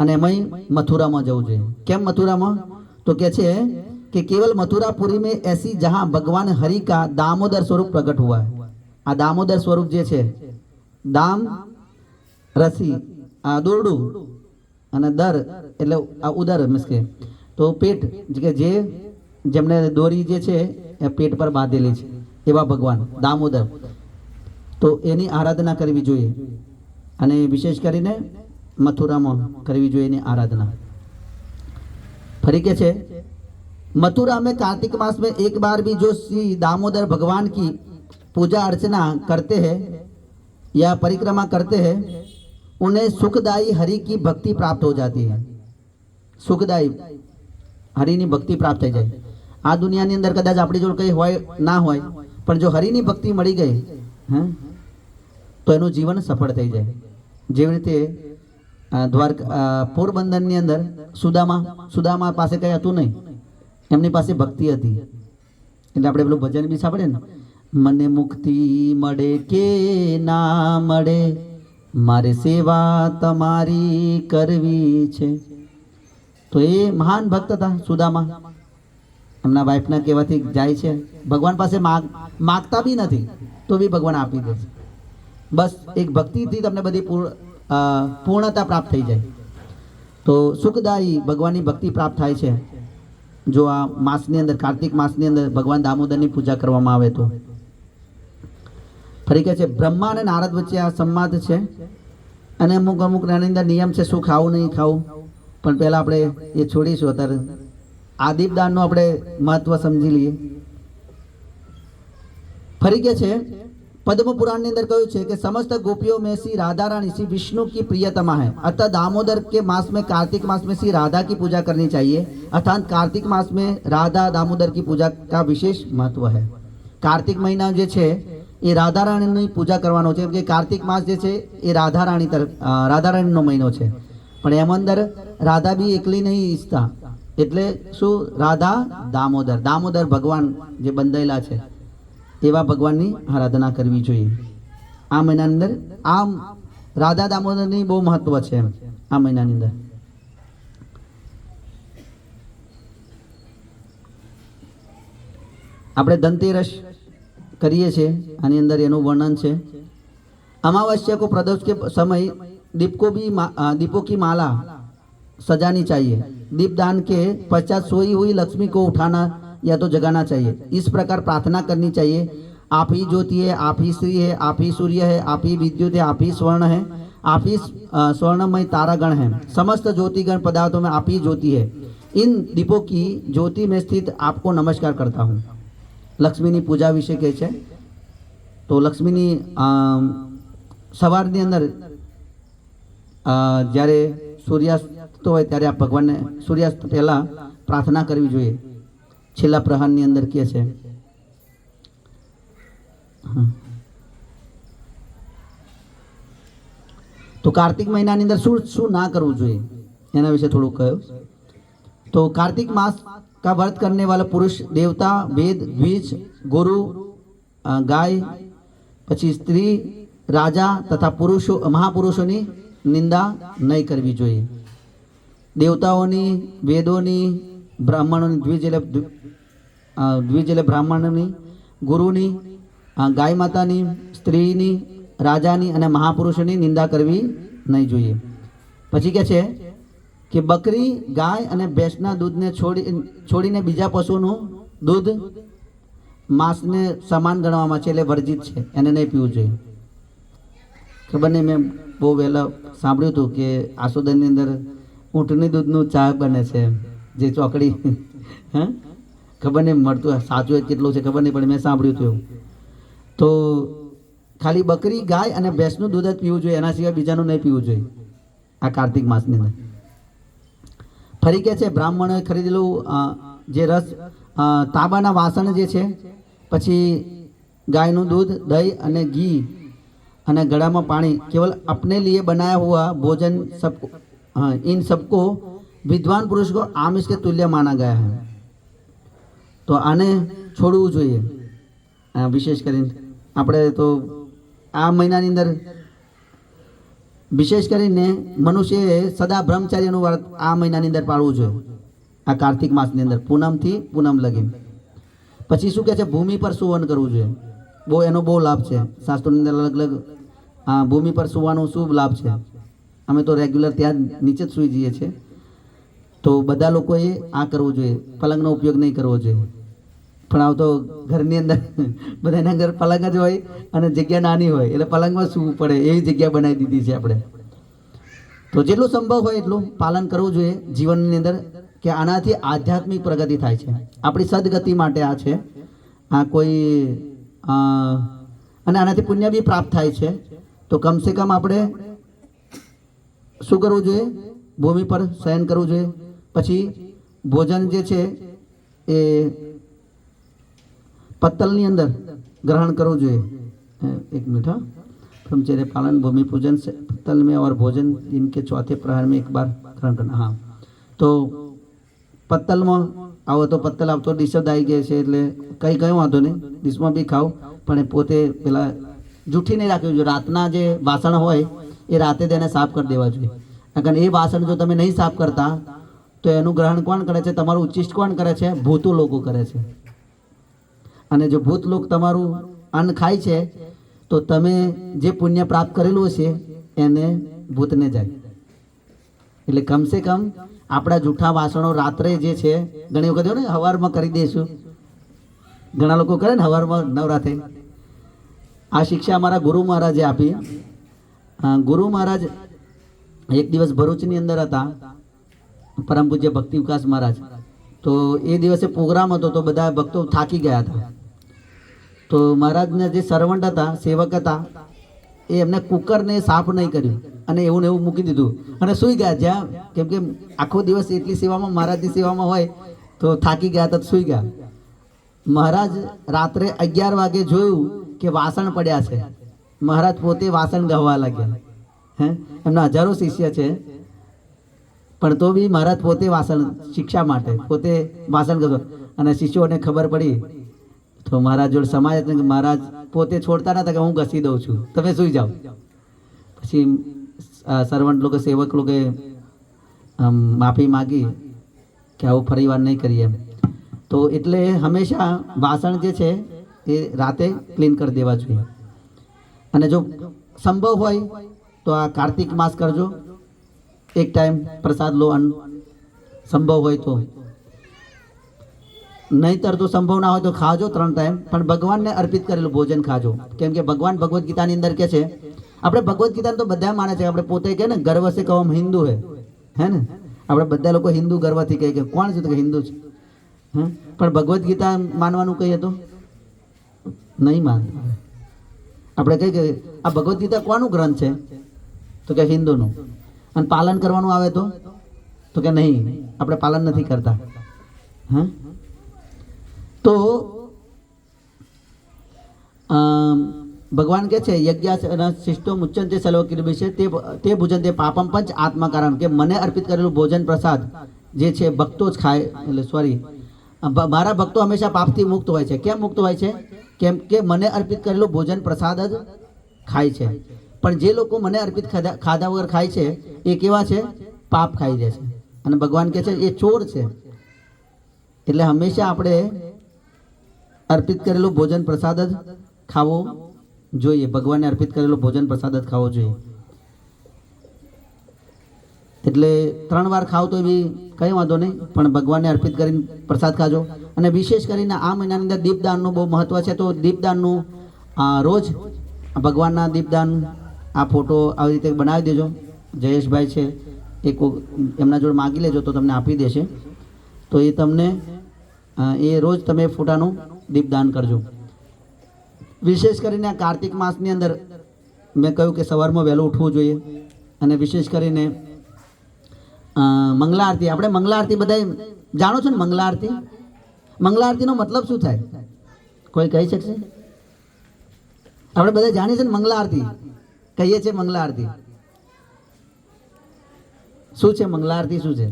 અને એમાંય મથુરામાં જવું જોઈએ. કેમ મથુરામાં? તો કે છે कि केवल मथुरापुरी में ऐसी जहां भगवान हरि का दामोदर स्वरूप प्रकट हुआ है. आ दामोदर स्वरूप जे छे, दाम रसी आ दोरडू અને દર એટલે આ ઉદર મીન્સ કે તો પેટ કે જે જેમને દોરી જે છે એ પેટ પર બાંધેલી છે એવા ભગવાન દામોદર. તો એની આરાધના કરવી જોઈએ અને વિશેષ કરીને મથુરામાં કરવી જોઈએ એની આરાધના. ફરી કે છે मथुरा में कार्तिक मास में एक बार भी जो श्री दामोदर भगवान की पूजा अर्चना करते हैं या परिक्रमा करते हैं, उन्हें सुखदायी हरि की भक्ति प्राप्त हो जाती है. सुखदायी हरिनी भक्ति प्राप्त થઈ જાય. આ દુનિયાની અંદર કદાચ આપણી જોડે કંઈ હોય ના હોય, પણ જો હરિની ભક્તિ મળી ગઈ તો એનું જીવન સફળ થઈ જાય. જેવી રીતે દ્વારકા પોરબંદરની અંદર સુદામા પાસે કંઈ હતું નહીં, એમની પાસે ભક્તિ હતી. એટલે આપણે પેલું ભજન બી સાંભળે ને, મને મુક્તિ મળે કે ના મળે, મારે સેવા તમારી કરવી છે. તો એ મહાન ભક્ત હતા સુદામા. એમના વાઈફના કહેવાથી જાય છે ભગવાન પાસે, માગતા બી નથી તો બી ભગવાન આપી દે છે. બસ એક ભક્તિથી તમને બધી પૂર્ણતા પ્રાપ્ત થઈ જાય. તો સુખદાયી ભગવાનની ભક્તિ પ્રાપ્ત થાય છે જો આ માસની અંદર, કાર્તિક માસની અંદર ભગવાન દામોદરની પૂજા કરવામાં આવે તો. ફરી કહે છે બ્રહ્મા અને નારદ વચ્ચે આ સંવાદ છે અને અમુક એની અંદર નિયમ છે શું ખાવું નહીં ખાવું, પણ પહેલાં આપણે એ છોડીશું. અત્યારે આ દીપદાનનું આપણે મહત્વ સમજી લઈએ. ફરી કહે છે पद्म पुराण ની અંદર કહ્યું છે કે समस्त गोपियों में श्री राधा रानी श्री विष्णु की प्रियतमा है, अतः दामोदर के मास में कार्तिक मास में श्री राधा की पूजा करनी चाहिए. अर्थात कार्तिक मास में राधा दामोदर की पूजा का विशेष महत्व है. कार्तिक महीना જે છે એ રાધા રાણીની પૂજા કરવાનો છે, કે કાર્તિક માસ જે છે એ રાધા રાણીનો મહિનો છે. પણ એમાં અંદર રાધા બી એકલી નહીં ઈચ્છતા, એટલે શું રાધા દામોદર ભગવાન જે બંધાયેલા છે એવા ભગવાનની આરાધના કરવી જોઈએ. આ મહિનાની અંદર આમ રાધા દામોદરની બહુ મહત્વ છે એમ આ મહિનાની અંદર. આપણે ધનતેરસ કરીએ છીએ, આની અંદર એનું વર્ણન છે. अमावस्या को प्रदोष के समय दीपों की माला सजानी चाहिए. दीपदान के पश्चात सोई हुई लक्ष्मी को उठाना या तो जगाना चाहिए. इस प्रकार प्रार्थना करनी चाहिए, आप ही ज्योति है, आप ही श्री है, आप ही सूर्य है, आप ही विद्युत है, आप ही स्वर्ण है, आप ही स्वर्णमय तारागण है, समस्त ज्योतिगण पदार्थों में आप ही ज्योति है. इन दीपों की ज्योति में स्थित आपको नमस्कार करता हूँ. लक्ष्मीनी पूजा विषय કહે છે. તો લક્ષ્મીની સવારની અંદર જ્યારે સૂર્યાસ્ત હોય ત્યારે આ ભગવાનને સૂર્યાસ્ત પહેલાં પ્રાર્થના કરવી જોઈએ. છેલ્લા પ્રહારની અંદર કહે છે તો કાર્તિક મહિનાની અંદર શું ના કરવું જોઈએ एना विषय थोड़ा कहो। तो कार्तिक मास का व्रत करने वाला पुरुष देवता, वेद, द्विज, गुरु, गाय, पछी स्त्री, राजा तथा पुरुषों महापुरुषों निंदा नहीं करवी जोईए। देवताओनी, वेदोनी, ब्राह्मणोनी, द्विज એટલે બ્રાહ્મણની, ગુરુની, ગાય માતાની, સ્ત્રીની, રાજાની અને મહાપુરુષોની નિંદા કરવી નહીં જોઈએ। પછી કહે છે કે બકરી, ગાય અને ભેંસના દૂધને છોડીને બીજા પશુનું દૂધ માંસને સમાન ગણવામાં છે, એટલે વર્જિત છે, એને નહીં પીવું જોઈએ। ખબર નહીં, મેં બહુ વહેલા સાંભળ્યું હતું કે આસોદનની અંદર ઊંટની દૂધનું ચા બને છે, જે ચોકડી હા ખબર નહીં મળતું સાચું કેટલું છે ખબર નહીં, પણ મેં સાંભળ્યું હતું એવું। તો ખાલી બકરી, ગાય અને ભેંસનું દૂધ જ પીવું જોઈએ, એના સિવાય બીજાનું નહીં પીવું જોઈએ આ કાર્તિક માસની અંદર। ફરી કે છે બ્રાહ્મણોએ ખરીદેલું જે રસ, તાંબાના વાસણ જે છે, પછી ગાયનું દૂધ, દહીં અને ઘી અને गड़ा में पानी केवल अपने लिए बनाया हुआ भोजन सबको, हाँ, इन सबको विद्वान पुरुष को आमिष के तुल्य माना गया है। तो आने छोड़વું જોઈએ। વિશેષ કરીને આપણે તો આ મહિનાની અંદર વિશેષ કરીને મનુષ્યએ સદા બ્રહ્મચાર્યનું વ્રત આ મહિનાની અંદર પાળવું જોઈએ, આ કાર્તિક માસની અંદર પૂનમથી પૂનમ લગી। પછી શું કહે છે, ભૂમિ પર સુવન કરવું જોઈએ, બહુ એનો બહુ લાભ છે, શાસ્ત્રોની અંદર અલગ અલગ ભૂમિ પર સુવાનો શું લાભ છે। અમે તો રેગ્યુલર ત્યાં નીચે જ સૂઈ જઈએ છીએ, તો બધા લોકોએ આ કરવું જોઈએ, પલંગનો ઉપયોગ નહીં કરવો જોઈએ। પણ આવ તો ઘરની અંદર બધાના ઘર પલંગ જ હોય અને જગ્યા નાની હોય, એટલે પલંગમાં સૂવું પડે એવી જગ્યા બનાવી દીધી છે આપણે। તો જેટલું સંભવ હોય એટલું પાલન કરવું જોઈએ જીવનની અંદર, કે આનાથી આધ્યાત્મિક પ્રગતિ થાય છે, આપણી સદગતિ માટે આ છે, આ કોઈ અને આનાથી પુણ્ય બી પ્રાપ્ત થાય છે। તો કમસે કમ આપણે શું કરવું જોઈએ, ભૂમિ પર શયન કરવું જોઈએ। પછી ભોજન જે છે એ पत्तलनी अंदर ग्रहण करવું જોઈએ। एक मिनट, हाँ, ब्रह्मचर्य पालन, भूमि पूजन से पत्तल में और भोजन दिन के चौथे प्रहर में एक बार ग्रहण करना। हाँ, तो पत्तल में आओ तो पत्तल आप तो डिश आई गए છે, એટલે કઈ કઈ વાંધો નહીં, ડિશમાં બી ખાવ, પણ પોતે પેલા જૂઠી નહીં રાખવી જોઈએ। રાતના જે વાસણ હોય એ રાતે તેને સાફ કરી દેવા જોઈએ, કારણ એ વાસણ જો તમે નહીં સાફ કરતા તો એનું ગ્રહણ કોણ કરે છે, તમારું ઉચ્ચિષ્ટ કોણ કરે છે, ભૂતો લોકો કરે છે। અને જો ભૂત લોક તમારું અન્ન ખાય છે તો તમે જે પુણ્ય પ્રાપ્ત કરેલું હશે એને ભૂતને જાય। એટલે કમસે કમ આપણા જૂઠા વાસણો રાત્રે જે છે, ઘણી વખત ને હવારમાં કરી દઈશું, ઘણા લોકો કરે ને હવારમાં નવરાત્રે। આ શિક્ષા અમારા ગુરુ મહારાજે આપી। ગુરુ મહારાજ એક દિવસ ભરૂચની અંદર હતા, પરમ પૂજ્ય ભક્તિ વિકાસ મહારાજ। તો એ દિવસે પ્રોગ્રામ હતો, તો બધા ભક્તો થાકી ગયા હતા। તો મહારાજને જે સર્વન્ટ હતા, સેવક હતા, એ એમને કુકરને સાફ નહીં કર્યું અને એવું ને એવું મૂકી દીધું અને સૂઈ ગયા। જ્યાં કેમ કે આખો દિવસ એટલી સેવામાં, મહારાજની સેવામાં હોય તો થાકી ગયા હતા, સૂઈ ગયા। મહારાજ રાત્રે 11 વાગે જોયું કે વાસણ પડ્યા છે, મહારાજ પોતે વાસણ ધોવા લાગ્યા। હે, એમના હજારો શિષ્ય છે, પણ તો બી મહારાજ પોતે વાસણ, શિક્ષા માટે પોતે વાસણ કરતો, અને શિષ્યોને ખબર પડી તો મહારાજ જોડે સમાજ, મહારાજ પોતે છોડતા નતા કે હું ઘસી દઉં છું, તમે સુઈ જાઓ। પછી સર્વન્ટ લોકો, સેવક લોકોએ માફી માગી કે આવું ફરી વાર નહીં કરીએ એમ। તો એટલે હંમેશા વાસણ જે છે એ રાતે ક્લીન કરી દેવા જોઈએ। અને જો સંભવ હોય તો આ કાર્તિક માસ કરજો, એક ટાઈમ પ્રસાદ લો, અન્ન સંભવ હોય તો, નહીતર તો સંભવ ના હોય તો ખાજો 3 ટાઈમ, પણ ભગવાનને અર્પિત કરેલું ભોજન ખાજો। કેમ કે ભગવાન ભગવદ્ ગીતાની અંદર કહે છે, આપણે ભગવદ્ ગીતાને તો બધા માને છે, આપણે પોતે કહે ને ગર્વ સે કહો હમ હિન્દુ હે ને, આપણે બધા લોકો હિન્દુ ગર્વથી કહે કે કોણ છે તો કે હિન્દુ છે, હે, પણ ભગવદ્ ગીતા માનવાનું કહીએ તો નહીં માનતા। આપણે કહીએ કે આ ભગવદ્ ગીતા કોનું ગ્રંથ છે, તો કે હિન્દુનું, અને પાલન કરવાનું આવે તો કે નહીં, આપણે પાલન નથી કરતા। હા, તો ભગવાન કહે છે યજ્ઞ શિષ્ટો મુચ્ચંતે સલોકિલ વિશે તે ભોજન તે પાપમ પંચ આત્મકારણ કે મને અર્પિત કરેલું ભોજન પ્રસાદ જે છે ભક્તો જ ખાય, એટલે સોરી મારા ભક્તો હંમેશા પાપથી મુક્ત હોય છે. કેમ મુક્ત હોય છે? કેમ કે મને અર્પિત કરેલું ભોજન પ્રસાદ જ ખાય છે. પણ જે લોકો મને અર્પિત ખાધા વગર ખાય છે એ કેવા છે? પાપ ખાઈ દે છે. અને ભગવાન કહે છે એ ચોર છે. એટલે હંમેશા આપણે અર્પિત કરેલું ભોજન પ્રસાદ જ ખાવો જોઈએ. ભગવાનને અર્પિત કરેલું ભોજન પ્રસાદ જ ખાવો જોઈએ. એટલે 3 વાર ખાવ તો બી કંઈ વાંધો નહીં, પણ ભગવાનને અર્પિત કરીને પ્રસાદ ખાજો. અને વિશેષ કરીને આ મહિનાની અંદર દીપદાનનું બહુ મહત્વ છે. તો દીપદાનનું રોજ ભગવાનના દીપદાન આ ફોટો આવી રીતે બનાવી દેજો. જયેશભાઈ છે એ એમના જોડે માગી લેજો તો તમને આપી દેશે. તો એ તમને એ રોજ તમે ફોટાનું દીપદાન કરજો. વિશેષ કરીને આ કાર્તિક માસની અંદર મેં કહ્યું કે સવારમાં વહેલું ઉઠવું જોઈએ. અને વિશેષ કરીને મંગલા આરતી, આપણે મંગલા આરતી બધા જાણો છો ને? મંગલા આરતી, મંગલા આરતીનો મતલબ શું થાય? કોઈ કહી શકશે? આપણે બધા જાણીએ છીએ ને મંગલા આરતી કહીએ છીએ. મંગલા આરતી શું છે? મંગલા આરતી શું છે?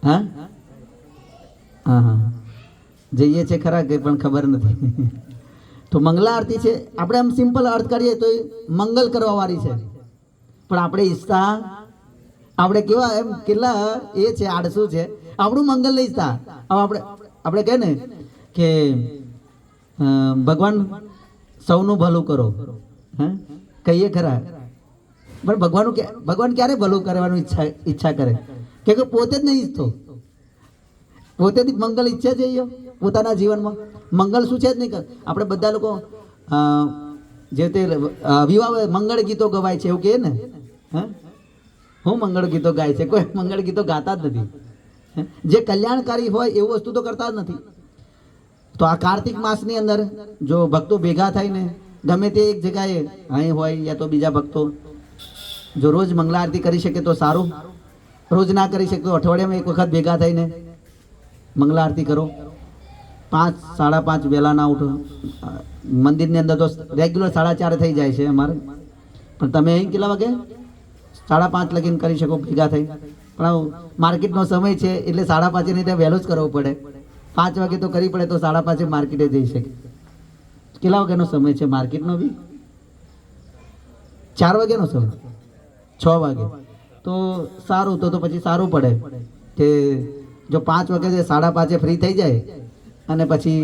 હા હા હા જઈએ છે ખરા કે પણ ખબર નથી. તો મંગલા આરતી છે, આપણે આમ સિમ્પલ અર્થ કરીએ તો મંગલ કરવા વાળી છે. પણ આપણે ઈચ્છતા આપણે કેવા એમ કેટલા એ છે આળસુ છે, આપણું મંગલ નહીં ઈચ્છતા. હવે આપણે કહે ને કે ભગવાન સૌનું ભલું કરો, હા કહીએ ખરા, પણ ભગવાન ક્યારે ભલું કરવાનું ઈચ્છા કરે? કે પોતે જ નહીં ઈચ્છતો, પોતેથી મંગલ ઈચ્છે છે પોતાના જીવનમાં. મંગલ શું છે જ નહીં. આપણે બધા લોકો જે તે વિવાહ મંગળ ગીતો ગવાય છે એવું કહે ને. હા હું મંગળ ગીતો ગાય છે? કોઈ મંગળ ગીતો ગાતા જ નથી. જે કલ્યાણકારી હોય એવું વસ્તુ તો કરતા જ નથી. તો આ કાર્તિક માસની અંદર જો ભક્તો ભેગા થઈને ગમે તે એક જગ્યાએ અહીં હોય યા તો બીજા ભક્તો જો રોજ મંગલા આરતી કરી શકે તો સારું. રોજ ના કરી શકે તો અઠવાડિયામાં એક વખત ભેગા થઈને મંગલા આરતી કરો. 5, 5:30 વહેલા ના ઉઠો. મંદિરની અંદર તો રેગ્યુલર 4:30 થઈ જાય છે અમારે, પણ તમે અહીં કેટલા વાગે? 5:30 લગીને કરી શકો ભેગા થઈ. પણ માર્કેટનો સમય છે એટલે 5:30 નહીં ત્યાં વહેલું જ કરવું પડે. 5 વાગે તો કરી પડે તો 5:30 માર્કેટે જઈ શકે. કેટલા વાગ્યાનો સમય છે માર્કેટનો બી? 4 વાગ્યાનો સમય, 6 વાગે તો સારું. તો પછી સારું પડે કે જો 5 વાગે 5:30 ફ્રી થઈ જાય અને પછી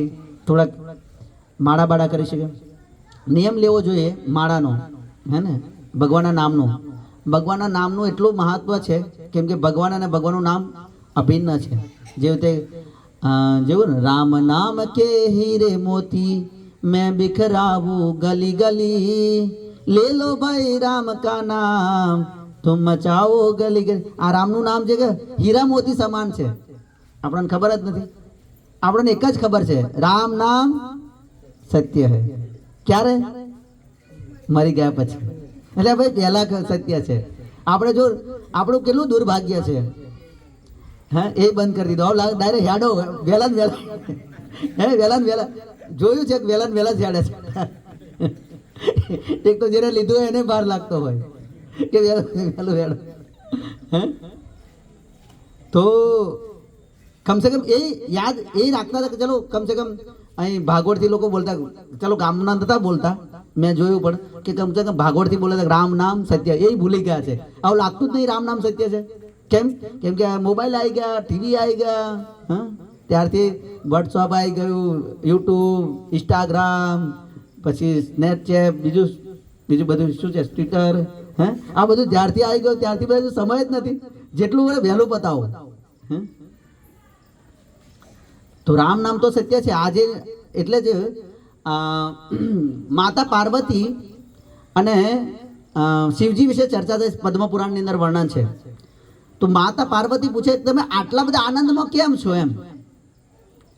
થોડાક માળા કરી શકે. નિયમ લેવો જોઈએ માળાનો, હે ને? ભગવાનના નામનો. ભગવાનના નામનું એટલું મહત્વ છે કેમ કે ભગવાન અને ભગવાનનું નામ અભિન્ન છે. જેવી રીતે જેવું ને રામ નામ કે હીરે મોતી મેં બિખરાવું ગલી ગલી, લે લો ભાઈ રામ કા નામ તુમ મચાવો ગલી ગલી. આ રામનું નામ છે કે હીરા મોતી સમાન છે. આપણને ખબર જ નથી. આપણને એક જ ખબર છે, રામ નામ સત્ય હે. ક્યારે? મરી ગયા પછી. એટલે ભાઈ પહેલા સત્ય છે. આપણે જો આપણું કેટલું દુર્ભાગ્ય છે, હા એ બંધ કરી દીધો. ડાયરેક્ટ હેડો વહેલા વહેલા, હે વહેલા વહેલા જોયું છે કે વહેલા વહેલા જ હેડે છે. એક તો જેને લીધું એને બહાર લાગતો હોય કે વહેલું હેડો. હે તો કમસે કમ એ યાદ એ રાખતા હતા કે ચલો કમસે કમ અહીં ભાગવતથી લોકો બોલતા, ચલો ગામના નતા બોલતા, મેં જોયું પણ કે કમસે કમ ભાગવતથી બોલે રામ નામ સત્ય, એ ભૂલી ગયા છે. આવું લાગતું જ નહીં રામ નામ સત્ય છે. કેમ? કેમ કે મોબાઈલ આવી ગયા, ટીવી આવી ગયા, હા ત્યારથી વોટ્સઅપ આવી ગયું, યુટ્યુબ, ઇન્સ્ટાગ્રામ, પછી સ્નેપચેટ, બીજું બધું શું છે ટ્વિટર, હે આ બધું જ્યારથી આવી ગયું ત્યારથી બધું સમય જ નથી. જેટલું વડે વહેલું બતાવો. તો રામ નામ તો સત્ય છે. આજે એટલે જ માતા પાર્વતી અને શિવજી વિશે ચર્ચા થઈ. પદ્મપુરાણની અંદર વર્ણન છે. તો માતા પાર્વતી પૂછે તમે આટલા બધા આનંદમાં કેમ છો? એમ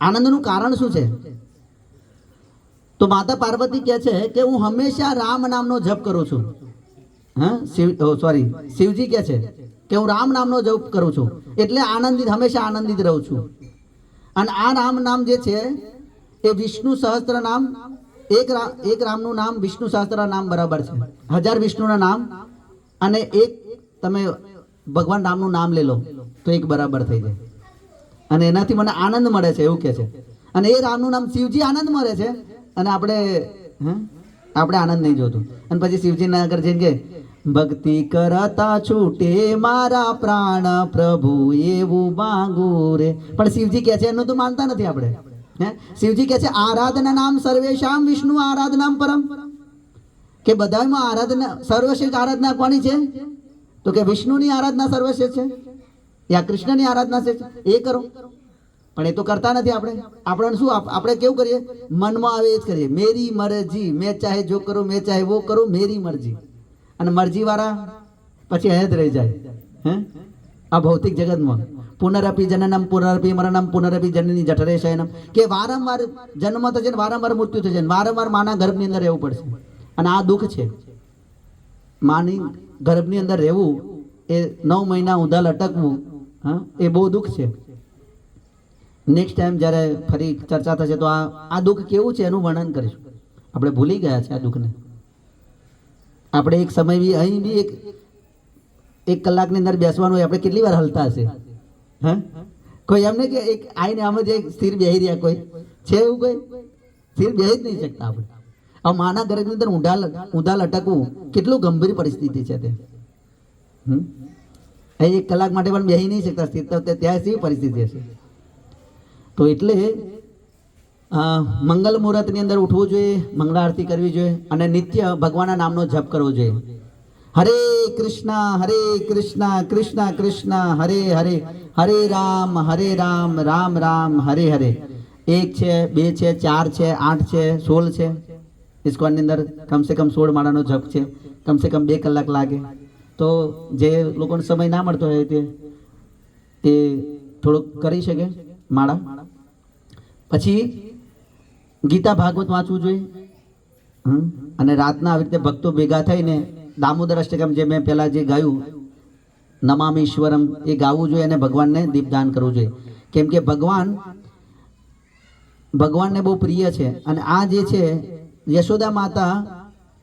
આનંદનું કારણ શું છે? તો માતા પાર્વતી કહે છે કે હું હંમેશા રામ નામનો જપ કરું છું. હા શિવજી કહે છે કે હું રામ નામનો જપ કરું છું એટલે આનંદિત, હંમેશા આનંદિત રહું છું. અને આ રામ નામ જે છે એ વિષ્ણુ સહસ્ત્ર નામ એક રામનું નામ વિષ્ણુ સહસ્ત્ર નામ બરાબર છે, 1000 વિષ્ણુના નામ અને એક તમે ભગવાન રામનું નામ લઈ લો તો એક બરાબર થઈ જાય. અને એનાથી મને આનંદ મળે છે એવું કે છે. અને એ રામનું નામ શિવજી આનંદ મળે છે અને આપણે આનંદ નહીં જોતું. અને પછી શિવજીના આગળ જઈને કે ભક્તિ કરતા છૂટે મારા પ્રાણ પ્રભુ એવું માંગુ રે. પણ શિવજી કહે છે એનું તો માનતા નથી આપણે. શિવજી કહે છે આરાધના નામ સર્વેશામ વિષ્ણુ આરાધનામ પરમ, કે બધામાં આરાધના સર્વશ્રેષ્ઠ આરાધના કોની છે? તો કે વિષ્ણુની આરાધના સર્વશ્રેષ્ઠ છે યા કૃષ્ણની આરાધના છે એ કરો. પણ એ તો કરતા નથી આપણે. આપણે શું આપણે કેવું કરીએ? મનમાં આવે એ જ કરીએ, મેરી મરજી, મેં ચાહે જો કરું મેં ચાહે વો કરું, મેરી મરજી. અને મરજી વાળા પછી અહીંયા જ રહી જાય આ ભૌતિક જગતમાં. પુનરપી જનનમ પુનરપી મરણમ પુનરપી જનની જઠરે શયનમ, કે વારંવાર જન્મ થશે ને વારંવાર મૃત્યુ થશે, વારંવાર માના ગર્ભની અંદર રહેવું પડશે. અને આ દુઃખ છે. માની ગર્ભની અંદર રહેવું, એ 9 મહિના ઊંધા લટકવું, એ બહુ દુઃખ છે. નેક્સ્ટ ટાઈમ જ્યારે ફરી ચર્ચા થશે તો આ દુઃખ કેવું છે એનું વર્ણન કરીશું. આપણે ભૂલી ગયા છે આ દુઃખને. આપણે એક સમય બી અહીં બી એક કલાકની અંદર બેસવાનું હોય, આપણે કેટલી વાર હલતા હશે? કોઈ એમને કે એક આઈને આમ જ એક સ્થિર બેહી રહ્યા કોઈ છે? એવું કોઈ સ્થિર બેહી જ નહીં શકતા આપણે. આ માના ગર્ભની અંદર ઊંધા લટકવું કેટલું ગંભીર પરિસ્થિતિ છે તે. એક કલાક માટે પણ બેહી નહીં શકતા સ્થિર, ત્યાં શી પરિસ્થિતિ હશે? તો એટલે મંગલ મુહૂર્તની અંદર ઉઠવું જોઈએ, મંગળા આરતી કરવી જોઈએ અને નિત્ય ભગવાનના નામનો જપ કરવો જોઈએ. હરે કૃષ્ણ કૃષ્ણ કૃષ્ણ હરે હરે, હરે રામ રામ રામ હરે હરે. 1 છે, 2 છે, 4 છે, 8 છે, 16 છે. ઇસ્કોનની અંદર કમસે કમ 16 માળાનો જપ છે. કમસે કમ 2 કલાક લાગે. તો જે લોકોને સમય ના મળતો હોય તે થોડુંક કરી શકે માળા. પછી ગીતા ભાગવત વાંચવું જોઈએ. અને રાતના આવી રીતે ભક્તો ભેગા થઈને દામોદર અષ્ટકમ જે મેં પહેલાં જે ગાયું નમામિ ઈશ્વરમ એ ગાવું જોઈએ અને ભગવાનને દીપદાન કરવું જોઈએ. કેમ કે ભગવાનને બહુ પ્રિય છે. અને આ જે છે યશોદા માતા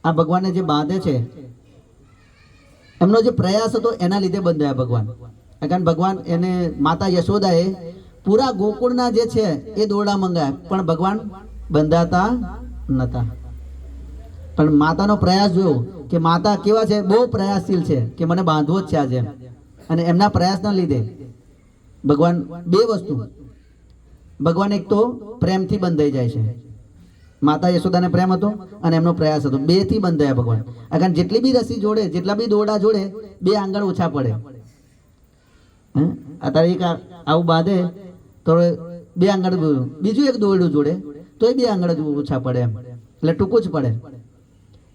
આ ભગવાનને જે બાંધે છે, એમનો જે પ્રયાસ હતો એના લીધે બંધાયા ભગવાન. કારણ ભગવાન એને માતા યશોદાએ પૂરા ગોકુળના જે છે એ દોરડા મંગાયા, પણ ભગવાન બંધાતા નતા. પણ માતાનો પ્રયાસ જોયો કે માતા કેવા છે, બહુ પ્રયાસશીલ છે કે મને બાંધવો જ છે આજે. અને એમના પ્રયાસના લીધે ભગવાન 2 વસ્તુ, ભગવાન એક તો પ્રેમથી બંધાઈ જાય છે. માતા યશોદાને પ્રેમ હતો અને એમનો પ્રયાસ હતો, 2 થી બંધાયા ભગવાન. કારણ જેટલી બી રસી જોડે, જેટલા બી દોરડા જોડે, 2 આંગળ ઓછા પડે. અત્યારે એક આવું બાંધે તો 2 આંગળ, બીજું એક દોરડું જોડે તો એ 2 આંગળ ઓછા પડે, એમ એટલે ટૂંકું જ પડે.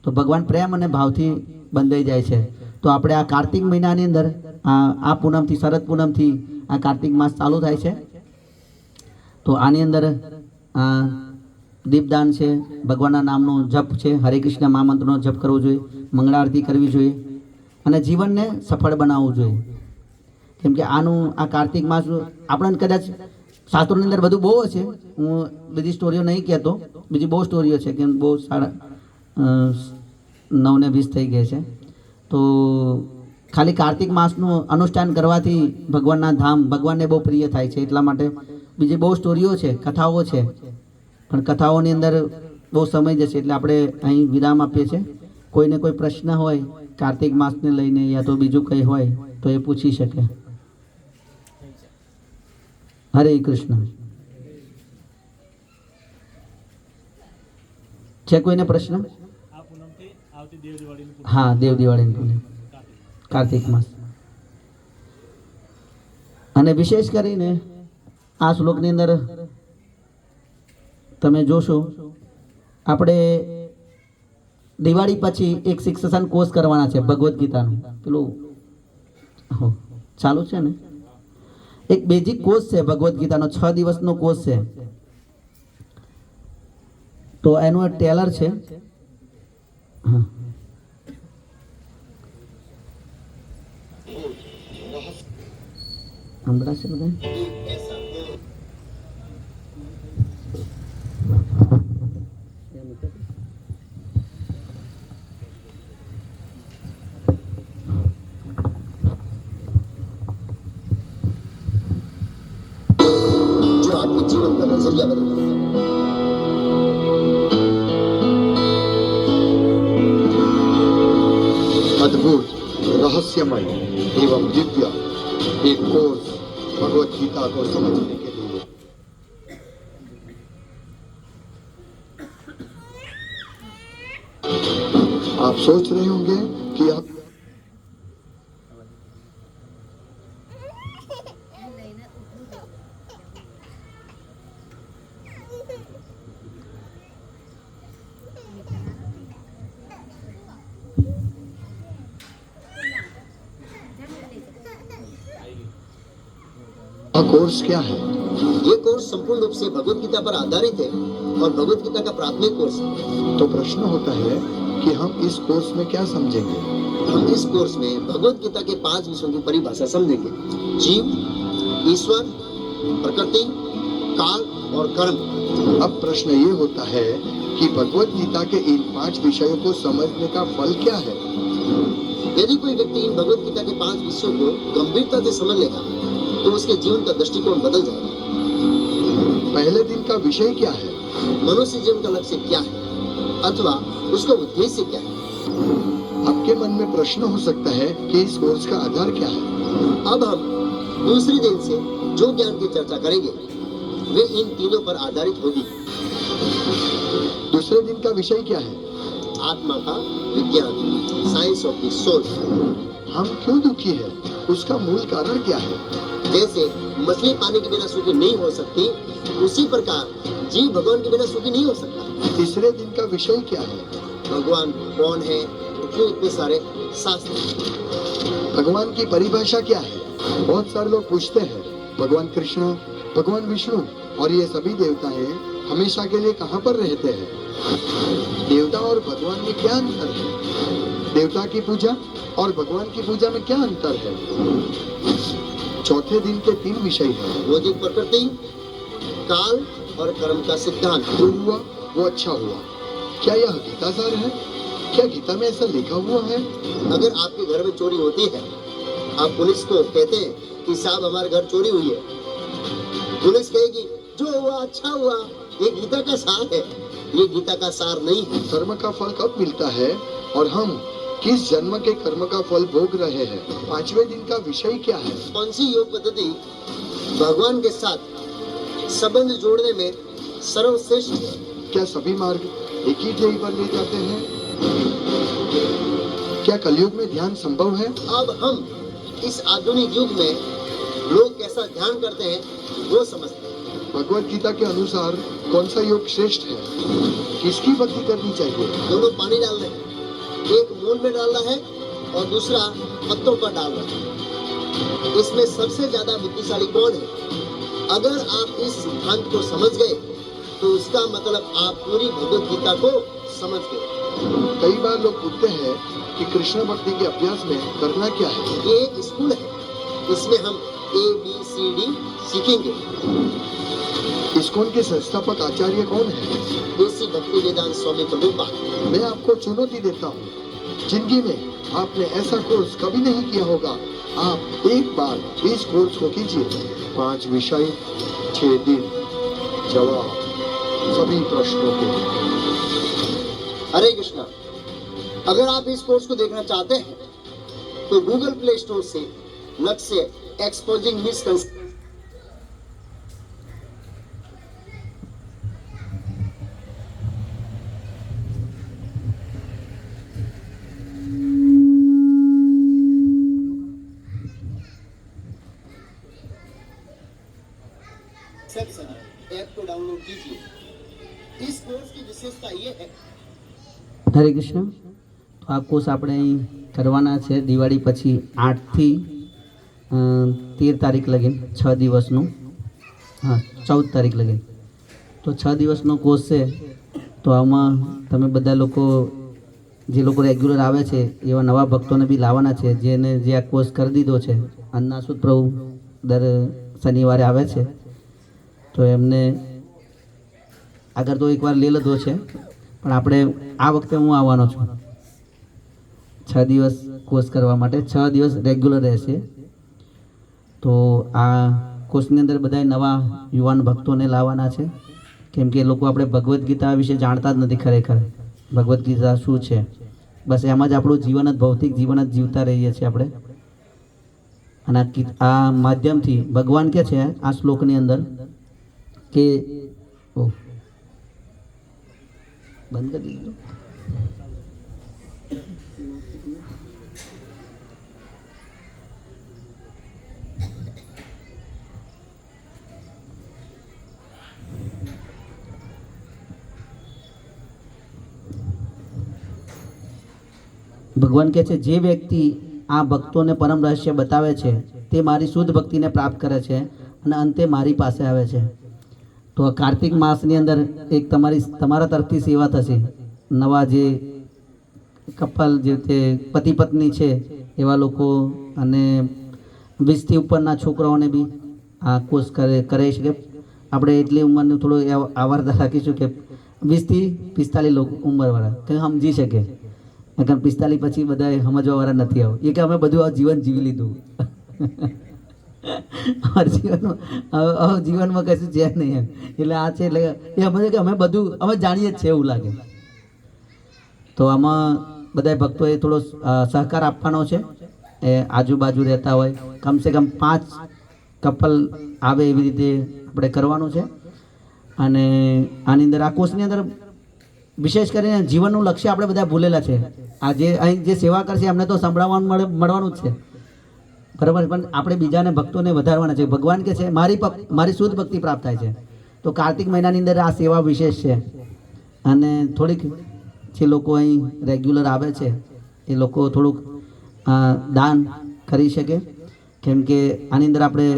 તો ભગવાન પ્રેમ અને ભાવથી બંધાઈ જાય છે. તો આપણે આ કાર્તિક મહિનાની અંદર આ પૂનમથી, શરદ પૂનમથી આ કાર્તિક માસ ચાલુ થાય છે. તો આની અંદર દીપદાન છે, ભગવાનના નામનો જપ છે, હરે કૃષ્ણ મહામંત્રનો જપ કરવો જોઈએ, મંગળા આરતી કરવી જોઈએ અને જીવનને સફળ બનાવવું જોઈએ. કેમ કે આ કાર્તિક માસ આપણને કદાચ શાસ્ત્રોની અંદર બધું બહુ છે. હું બધી સ્ટોરીઓ નહીં કહેતો, બીજી બહુ સ્ટોરીઓ છે કે બહુ 9 ને 20 થઈ ગયા છે. તો ખાલી કાર્તિક માસનું અનુષ્ઠાન કરવાથી ભગવાનના ધામ, ભગવાનને બહુ પ્રિય થાય છે. એટલા માટે બીજી બહુ સ્ટોરીઓ છે, કથાઓ છે, પણ કથાઓની અંદર બહુ સમય જશે એટલે આપણે અહીં વિરામ આપીએ છીએ. કોઈને કોઈ પ્રશ્ન હોય કાર્તિક માસને લઈને યા તો બીજું કંઈ હોય તો એ પૂછી શકે. હરે કૃષ્ણ. છે કોઈને પ્રશ્ન? હા, દેવ દિવાળીની પૂનમ, કાર્તિક માસ. અને વિશેષ કરીને આ શ્લોકની અંદર તમે જોશો, આપણે દિવાળી પછી એક શિક્ષણ કોર્સ કરવાના છે ભગવદ્ ગીતાનું. પેલું ચાલુ છે ને, એક બેઝિક કોર્સ છે ભગવદ્ ગીતાનો, 6 દિવસનો કોર્સ છે. તો એનું એક ટેલર છે. હમણાં છે બધા सूर्यवंदन। अद्भुत, रहस्यमय एवं दिव्य एक कोर्स भगवत गीता को समझने के लिए। आप सोच रहे होंगे कि आप कोर्स क्या है? ये कोर्स संपूर्ण रूप से भगवत गीता पर आधारित है और भगवत गीता का प्राथमिक कोर्स है। तो प्रश्न होता है कि हम इस कोर्स में क्या समझेंगे? हम इस कोर्स में भगवत गीता के 5 विषयों की परिभाषा समझेंगे। जीव, ईश्वर, प्रकृति, काल और कर्म। अब प्रश्न ये होता है कि भगवत गीता के इन 5 विषयों को समझने का फल क्या है? यदि कोई व्यक्ति इन भगवत गीता के 5 विषयों को गंभीरता से समझ लेगा तो उसके जीवन का दृष्टिकोण बदल जाएगा। पहले दिन का विषय क्या है? मनुष्य जीवन का लक्ष्य क्या है अथवा उसका उद्देश्य क्या है? आपके मन में प्रश्न हो सकता है कि इस कोर्स का आधार क्या है? अब हम दूसरे दिन से जो ज्ञान की चर्चा करेंगे वे इन तीनों पर आधारित होगी। दूसरे दिन का विषय क्या है? आत्मा का विज्ञान, साइंस ऑफ द सोल। हम क्यों दुखी है? उसका मूल कारण क्या है? जैसे मछली पानी के बिना सूखी नहीं हो सकती, उसी प्रकार जीव भगवान के बिना सुखी नहीं हो सकता। तीसरे दिन का विषय क्या है? भगवान कौन है, क्यों इतने सारे शास्त्र। भगवान की परिभाषा क्या है? बहुत सारे लोग पूछते हैं भगवान कृष्ण, भगवान विष्णु और ये सभी देवताएं हमेशा के लिए कहाँ पर रहते हैं? देवता और भगवान में क्या अंतर है? देवता की पूजा और भगवान की पूजा में क्या अंतर है? चौथे दिन के 3 विषय हैं। भौतिक प्रकृति, काल और कर्म का सिद्धांत। जो हुआ वो अच्छा हुआ। क्या यह गीता सार है? क्या गीता में ऐसा लिखा हुआ है? अगर आपके घर में चोरी होती है, आप पुलिस को कहते हैं कि साहब हमारे घर चोरी हुई है, पुलिस कहेगी जो हुआ अच्छा हुआ, ये गीता का सार है। ये गीता का सार नहीं है। कर्म का फल कब मिलता है और हम किस जन्म के कर्म का फल भोग रहे हैं? 5वें दिन का विषय क्या है? कौन सी योग पद्धति भगवान के साथ संबंध जोड़ने में सर्वश्रेष्ठ है? क्या सभी मार्ग एक ही ध्येय पर ले जाते हैं? क्या कलयुग में ध्यान संभव है? अब हम इस आधुनिक युग में लोग कैसा ध्यान करते हैं वो समझते हैं। भगवत गीता के अनुसार कौन सा योग श्रेष्ठ है? किसकी भक्ति करनी चाहिए? दोनों पानी डाल रहे हैं, एक मूल में डाल रहा है और दूसरा पत्तों पर डाल रहा है। इसमें सबसे ज्यादा बुद्धिशाली कौन है? अगर आप इस सिद्धांत को समझ गए तो इसका मतलब आप पूरी भगवत गीता को समझ गए। कई बार लोग पूछते हैं कि कृष्ण भक्ति के अभ्यास में करना क्या है? ये एक स्कूल है, इसमें हम ABCD सीखेंगे। इस्कॉन के संस्थापक आचार्य कौन है? देसी भक्ति वेदांत स्वामी प्रभुपाद। मैं आपको चुनौती देता हूँ, जिंदगी में आपने ऐसा कोर्स कभी नहीं किया होगा, आप एक बार इस कोर्स को कीजिए। 5 विषय, 6 दिन, जवाब सभी प्रश्नों के। हरे कृष्णा। अगर आप इस कोर्स को देखना चाहते हैं तो गूगल प्ले स्टोर से लक्ष्य एक्सपोजिंग मिसकंसेप्शन ऐप को डाउनलोड कीजिए। इस कोर्स की विशेषता ये है। હરે કૃષ્ણ. તો આ કોર્સ આપણે અહીં કરવાના છે દિવાળી પછી 8 થી 13 તારીખ લગીન 6 દિવસનું. હા, 14 તારીખ લગીન. તો 6 દિવસનો કોર્સ છે. તો આમાં તમે બધા લોકો જે લોકો રેગ્યુલર આવે છે એવા નવા ભક્તોને બી લાવવાના છે, જેને જે આ કોર્સ કરી દીધો છે. અન્નાસુદ પ્રભુ દર શનિવારે આવે છે, તો એમને આગળ તો એકવાર લઈ લીધો છે, પણ આપણે આ વખતે હું આવવાનો છું 6 દિવસ કોર્સ કરવા માટે. 6 દિવસ રેગ્યુલર રહેશે. તો આ કોર્સની અંદર બધા નવા યુવાન ભક્તોને લાવવાના છે. કેમ કે લોકો આપણે ભગવદ્ ગીતા વિશે જાણતા જ નથી ખરેખર ભગવદ્ ગીતા શું છે. બસ એમાં જ આપણું જીવન જ ભૌતિક જીવન જ જીવતા રહીએ છીએ આપણે. અને આ માધ્યમથી ભગવાન કે છે આ શ્લોકની અંદર કે બંધ કરી દીધું. ભગવાન કહે છે જે વ્યક્તિ આ ભક્તોને પરમ રહસ્ય બતાવે છે તે મારી શુદ્ધ ભક્તિને પ્રાપ્ત કરે છે અને અંતે મારી પાસે આવે છે. તો આ કાર્તિક માસની અંદર એક તમારા તરફથી સેવા થશે. નવા જે કપલ જે તે પતિ પત્ની છે એવા લોકો અને 20થી ઉપરના છોકરાઓને બી આ કોર્સ કરે છે કે આપણે એટલી ઉંમરનું થોડું આવારતા રાખીશું કે 20થી 45 ઉંમરવાળા કંઈ સમજી શકે. કારણ 45 પછી બધા સમજવાવાળા નથી આવું એ કે અમે બધું આ જીવન જીવી લીધું. જીવનમાં કશું છે નહીં એમ. એટલે આ છે એટલે એ સમજે કે અમે બધું અમે જાણીએ જ છે એવું લાગે. તો આમાં બધા ભક્તોએ થોડો સહકાર આપવાનો છે. એ આજુબાજુ રહેતા હોય કમસે કમ 5 કપલ આવે એવી રીતે આપણે કરવાનું છે. અને આની અંદર આ કોર્સની અંદર વિશેષ કરીને જીવનનું લક્ષ્ય આપણે બધા ભૂલેલા છે. આ જે અહીં જે સેવા કરશે એમને તો સંભળાવવાનું મળવાનું જ છે બરાબર, પણ આપણે બીજાને ભક્તોને વધારવાના છે. ભગવાન કે છે મારી શુદ્ધ ભક્તિ પ્રાપ્ત થાય છે. તો કાર્તિક મહિનાની અંદર આ સેવા વિશેષ છે. અને થોડીક જે લોકો અહીં રેગ્યુલર આવે છે એ લોકો થોડુંક દાન કરી શકે. કેમ કે આની અંદર આપણે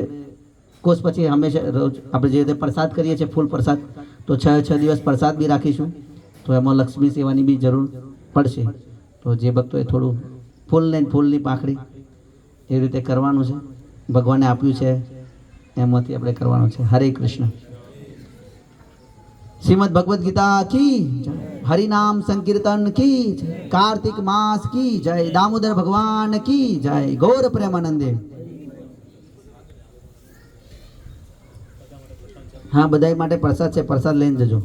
કોર્સ પછી હંમેશા રોજ આપણે જે રીતે પ્રસાદ કરીએ છીએ ફૂલ પ્રસાદ, તો 6 દિવસ પ્રસાદ બી રાખીશું. તો એમાં લક્ષ્મી સેવાની બી જરૂર પડશે. તો જે ભક્તોએ થોડું ફૂલની પાંખડી એ રીતે કરવાનું છે. ભગવાને આપ્યું છે એમાંથી આપણે કરવાનું છે. હરે કૃષ્ણ. શ્રીમદ ભગવદ ગીતા કી જય, હરિનામ સંકીર્તન કી જય, કાર્તિક માસ કી જય, દામોદર ભગવાન કી જય, ગૌર પ્રેમાનંદે. હા, બધા માટે પ્રસાદ છે, પ્રસાદ લઈને જજો.